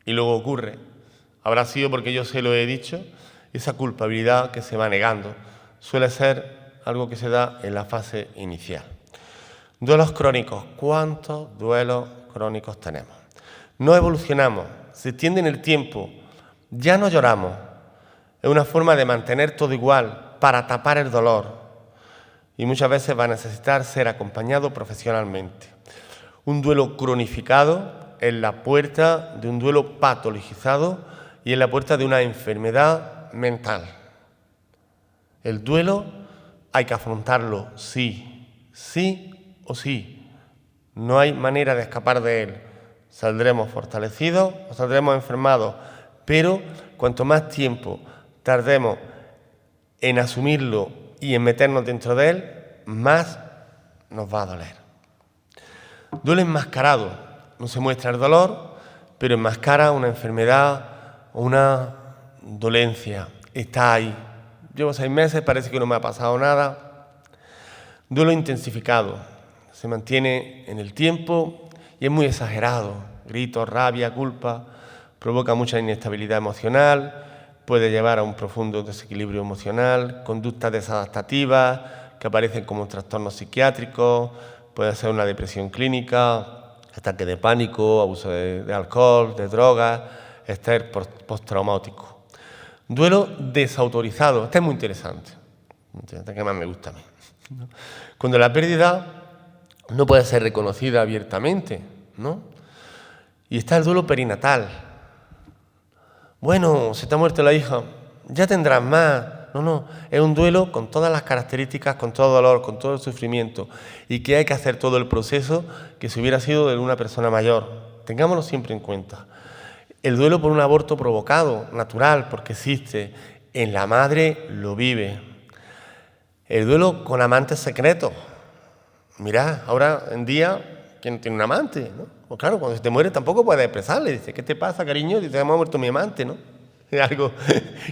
Y luego ocurre. Habrá sido porque yo se lo he dicho. Esa culpabilidad que se va negando suele ser algo que se da en la fase inicial. Duelos crónicos. ¿Cuántos duelos crónicos tenemos? No evolucionamos, se extiende en el tiempo, ya no lloramos. Es una forma de mantener todo igual para tapar el dolor. y muchas veces va a necesitar ser acompañado profesionalmente. Un duelo cronificado es la puerta de un duelo patologizado y es la puerta de una enfermedad mental. El duelo hay que afrontarlo sí o sí. No hay manera de escapar de él. Saldremos fortalecidos o saldremos enfermados, pero cuanto más tiempo tardemos en asumirlo y en meternos dentro de él, más nos va a doler. Duelo enmascarado. No se muestra el dolor, pero enmascara una enfermedad o una dolencia. Está ahí. Llevo 6 meses, parece que no me ha pasado nada. Duelo intensificado. Se mantiene en el tiempo y es muy exagerado. Gritos, rabia, culpa. Provoca mucha inestabilidad emocional. Puede llevar a un profundo desequilibrio emocional. Conductas desadaptativas que aparecen como trastornos psiquiátricos. Puede ser una depresión clínica, ataque de pánico, abuso de alcohol, de drogas, estrés postraumático. Duelo desautorizado. Este es muy interesante. Este que más me gusta a mí. Cuando la pérdida no puede ser reconocida abiertamente, ¿no? Y está el duelo perinatal. Bueno, se te ha muerto la hija, ya tendrás más. No, es un duelo con todas las características, con todo dolor, con todo el sufrimiento y que hay que hacer todo el proceso que si hubiera sido de una persona mayor. Tengámoslo siempre en cuenta. El duelo por un aborto provocado, natural, porque existe, en la madre lo vive. El duelo con amantes secretos. Mirad, ahora en día, ¿quién tiene un amante? ¿No? Pues claro, cuando se te muere tampoco puedes expresarle. Dice, ¿qué te pasa, cariño? Dice, me ha muerto mi amante, ¿no? Es algo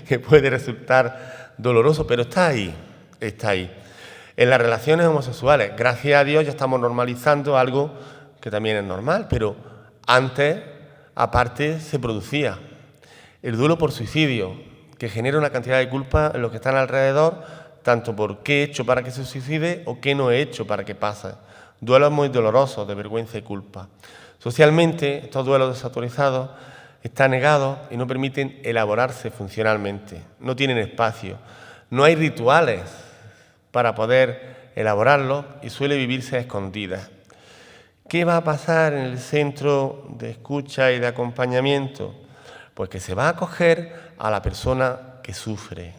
que puede resultar doloroso, pero está ahí, está ahí. En las relaciones homosexuales, gracias a Dios, ya estamos normalizando algo que también es normal, pero antes, aparte, se producía. El duelo por suicidio, que genera una cantidad de culpa en los que están alrededor, tanto por qué he hecho para que se suicide o qué no he hecho para que pase. Duelos muy dolorosos, de vergüenza y culpa. Socialmente, estos duelos desautorizados están negados y no permiten elaborarse funcionalmente. No tienen espacio. No hay rituales para poder elaborarlos y suele vivirse a escondidas. ¿Qué va a pasar en el centro de escucha y de acompañamiento? Pues que se va a acoger a la persona que sufre.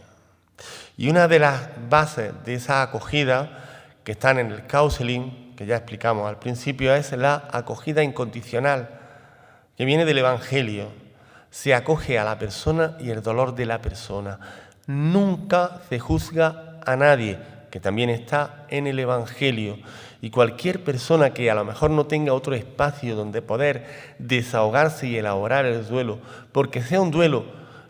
Y una de las bases de esa acogida que están en el counseling, que ya explicamos al principio, es la acogida incondicional, que viene del Evangelio. Se acoge a la persona y el dolor de la persona. Nunca se juzga a nadie, que también está en el Evangelio. Y cualquier persona que a lo mejor no tenga otro espacio donde poder desahogarse y elaborar el duelo, porque sea un duelo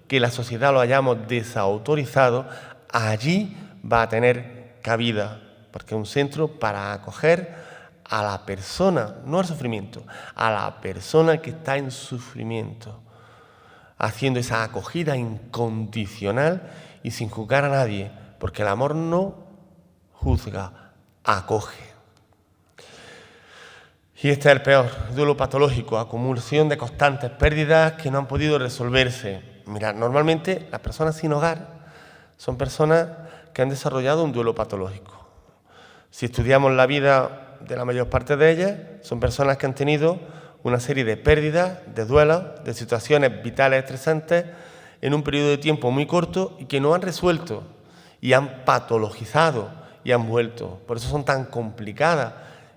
que la sociedad lo hayamos desautorizado, allí va a tener cabida, porque es un centro para acoger a la persona, no al sufrimiento, a la persona que está en sufrimiento, haciendo esa acogida incondicional y sin juzgar a nadie, porque el amor no juzga, acoge. Y este es el peor, duelo patológico, acumulación de constantes pérdidas que no han podido resolverse. Mirad, normalmente las personas sin hogar son personas que han desarrollado un duelo patológico. Si estudiamos la vida de la mayor parte de ellas, son personas que han tenido una serie de pérdidas, de duelos, de situaciones vitales estresantes en un periodo de tiempo muy corto y que no han resuelto y han patologizado y han vuelto. Por eso son tan complicadas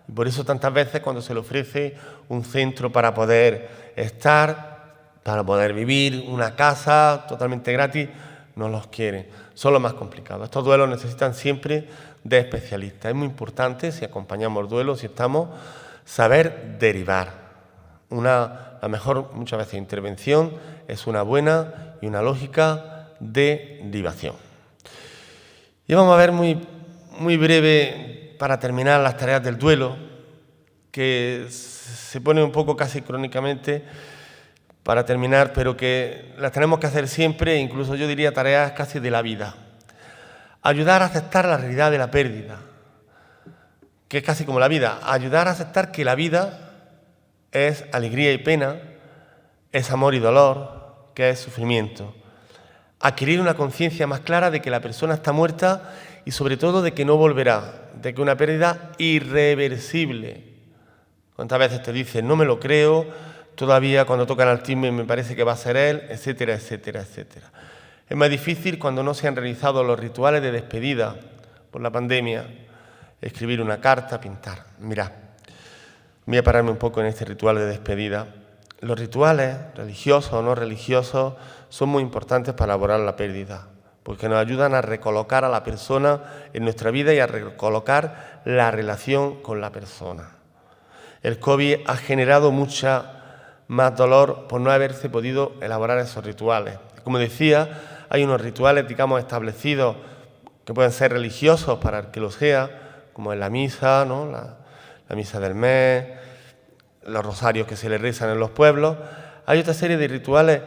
y por eso tantas veces cuando se le ofrece un centro para poder estar, para poder vivir, una casa totalmente gratis, no los quieren. Son los más complicados. Estos duelos necesitan siempre de especialistas. Es muy importante, si acompañamos el duelo, si estamos, saber derivar. La mejor, muchas veces, intervención es una buena y una lógica derivación. Y vamos a ver muy breve, para terminar, las tareas del duelo, que se pone un poco casi crónicamente para terminar, pero que las tenemos que hacer siempre, incluso yo diría tareas casi de la vida. Ayudar a aceptar la realidad de la pérdida, que es casi como la vida. Ayudar a aceptar que la vida es alegría y pena, es amor y dolor, que es sufrimiento. Adquirir una conciencia más clara de que la persona está muerta y sobre todo de que no volverá, de que una pérdida irreversible. ¿Cuántas veces te dicen, no me lo creo, todavía cuando tocan al timbre me parece que va a ser él, etcétera, etcétera, etcétera? Es más difícil cuando no se han realizado los rituales de despedida por la pandemia, escribir una carta, pintar. Mirad, voy a pararme un poco en este ritual de despedida. Los rituales, religiosos o no religiosos, son muy importantes para elaborar la pérdida, porque nos ayudan a recolocar a la persona en nuestra vida y a recolocar la relación con la persona. El COVID ha generado mucha más dolor por no haberse podido elaborar esos rituales. Como decía, hay unos rituales, digamos, establecidos que pueden ser religiosos para el que lo sea, como en la misa, ¿no? La misa del mes, los rosarios que se le rezan en los pueblos. Hay otra serie de rituales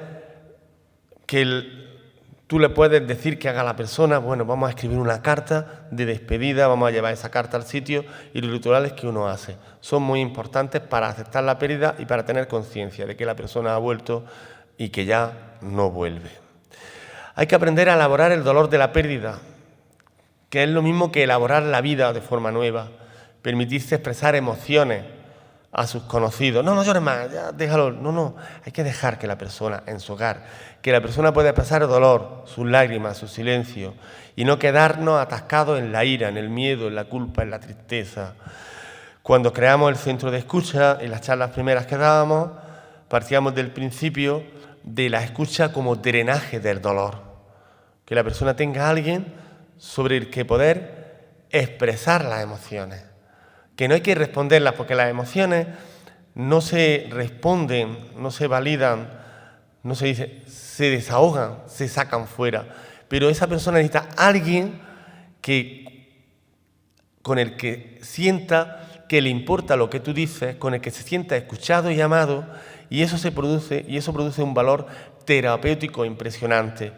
que tú le puedes decir que haga a la persona. Bueno, vamos a escribir una carta de despedida, vamos a llevar esa carta al sitio, y los rituales que uno hace son muy importantes para aceptar la pérdida y para tener conciencia de que la persona ha vuelto y que ya no vuelve. Hay que aprender a elaborar el dolor de la pérdida, que es lo mismo que elaborar la vida de forma nueva, permitirse expresar emociones a sus conocidos. No llores más, ya déjalo. No, hay que dejar que la persona, en su hogar, que la persona pueda expresar el dolor, sus lágrimas, su silencio, y no quedarnos atascados en la ira, en el miedo, en la culpa, en la tristeza. Cuando creamos el centro de escucha, en las charlas primeras que dábamos, partíamos del principio de la escucha como drenaje del dolor. Que la persona tenga a alguien sobre el que poder expresar las emociones. Que no hay que responderlas, porque las emociones no se responden, no se validan, no se dice, se desahogan, se sacan fuera. Pero esa persona necesita a alguien con el que sienta que le importa lo que tú dices, con el que se sienta escuchado y amado, y eso produce un valor terapéutico impresionante.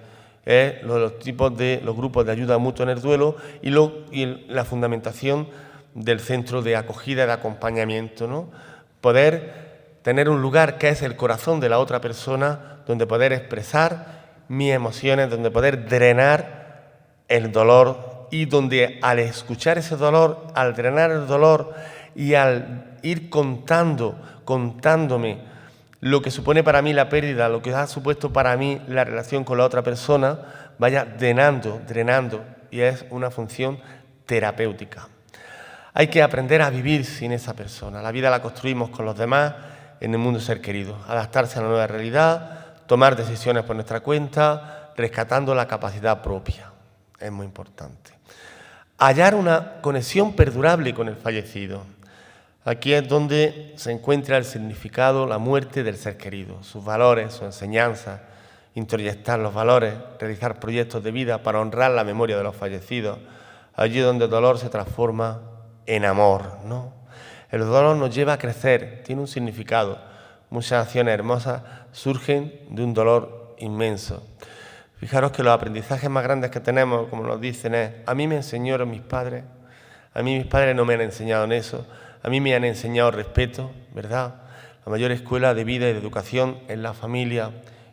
Los tipos de los grupos de ayuda mutua en el duelo y la fundamentación del centro de acogida y de acompañamiento, ¿no? Poder tener un lugar que es el corazón de la otra persona, donde poder expresar mis emociones, donde poder drenar el dolor, y donde al escuchar ese dolor, al drenar el dolor y al ir contándome lo que supone para mí la pérdida, lo que ha supuesto para mí la relación con la otra persona, vaya drenando, y es una función terapéutica. Hay que aprender a vivir sin esa persona. La vida la construimos con los demás en el mundo ser querido. Adaptarse a la nueva realidad, tomar decisiones por nuestra cuenta, rescatando la capacidad propia. Es muy importante. Hallar una conexión perdurable con el fallecido. Aquí es donde se encuentra el significado, la muerte del ser querido, sus valores, su enseñanza, introyectar los valores, realizar proyectos de vida para honrar la memoria de los fallecidos. Allí donde el dolor se transforma en amor, ¿no? El dolor nos lleva a crecer, tiene un significado. Muchas acciones hermosas surgen de un dolor inmenso. Fijaros que los aprendizajes más grandes que tenemos, como nos dicen, es: a mí me enseñaron mis padres, a mí mis padres no me han enseñado en eso, a mí me han enseñado respeto, ¿verdad? La mayor escuela de vida y de educación es la familia,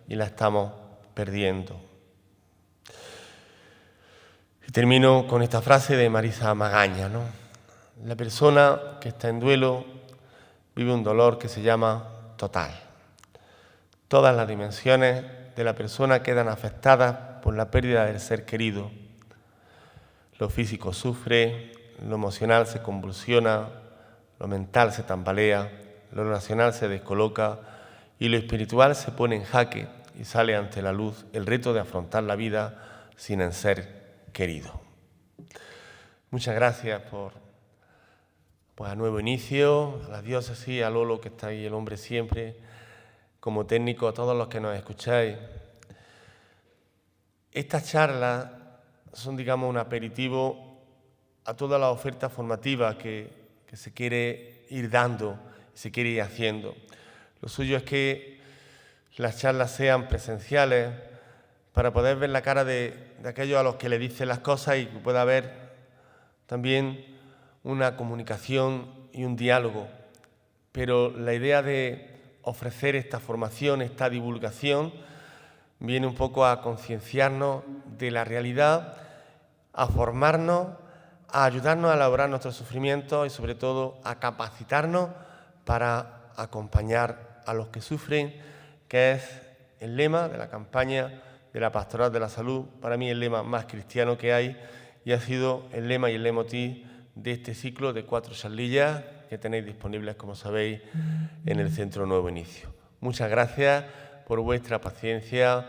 y la estamos perdiendo. Y termino con esta frase de Marisa Magaña, ¿no? La persona que está en duelo vive un dolor que se llama total. Todas las dimensiones de la persona quedan afectadas por la pérdida del ser querido. Lo físico sufre, lo emocional se convulsiona, lo mental se tambalea, lo racional se descoloca y lo espiritual se pone en jaque y sale ante la luz el reto de afrontar la vida sin el ser querido. Muchas gracias por a Nuevo Inicio, a la diócesis, a Lolo, que está ahí, el hombre siempre, como técnico, a todos los que nos escucháis. Estas charlas son, digamos, un aperitivo a toda la oferta formativa que se quiere ir dando, se quiere ir haciendo. Lo suyo es que las charlas sean presenciales para poder ver la cara de aquellos a los que le dicen las cosas y que pueda haber también una comunicación y un diálogo. Pero la idea de ofrecer esta formación, esta divulgación, viene un poco a concienciarnos de la realidad, a formarnos, a ayudarnos a elaborar nuestros sufrimientos y sobre todo a capacitarnos para acompañar a los que sufren, que es el lema de la campaña de la Pastoral de la Salud, para mí el lema más cristiano que hay, y ha sido el lema y el leitmotiv de este ciclo de 4 charlillas que tenéis disponibles, como sabéis, en el Centro Nuevo Inicio. Muchas gracias por vuestra paciencia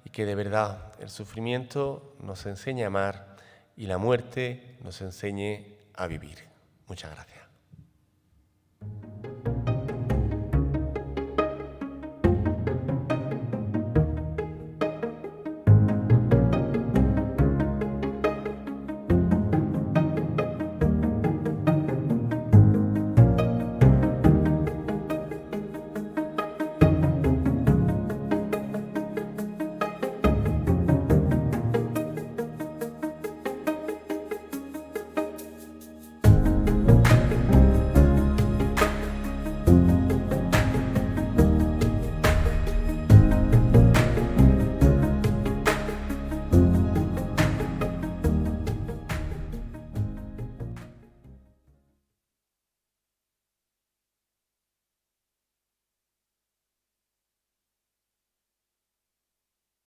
y que de verdad el sufrimiento nos enseñe a amar y la muerte nos enseñe a vivir. Muchas gracias.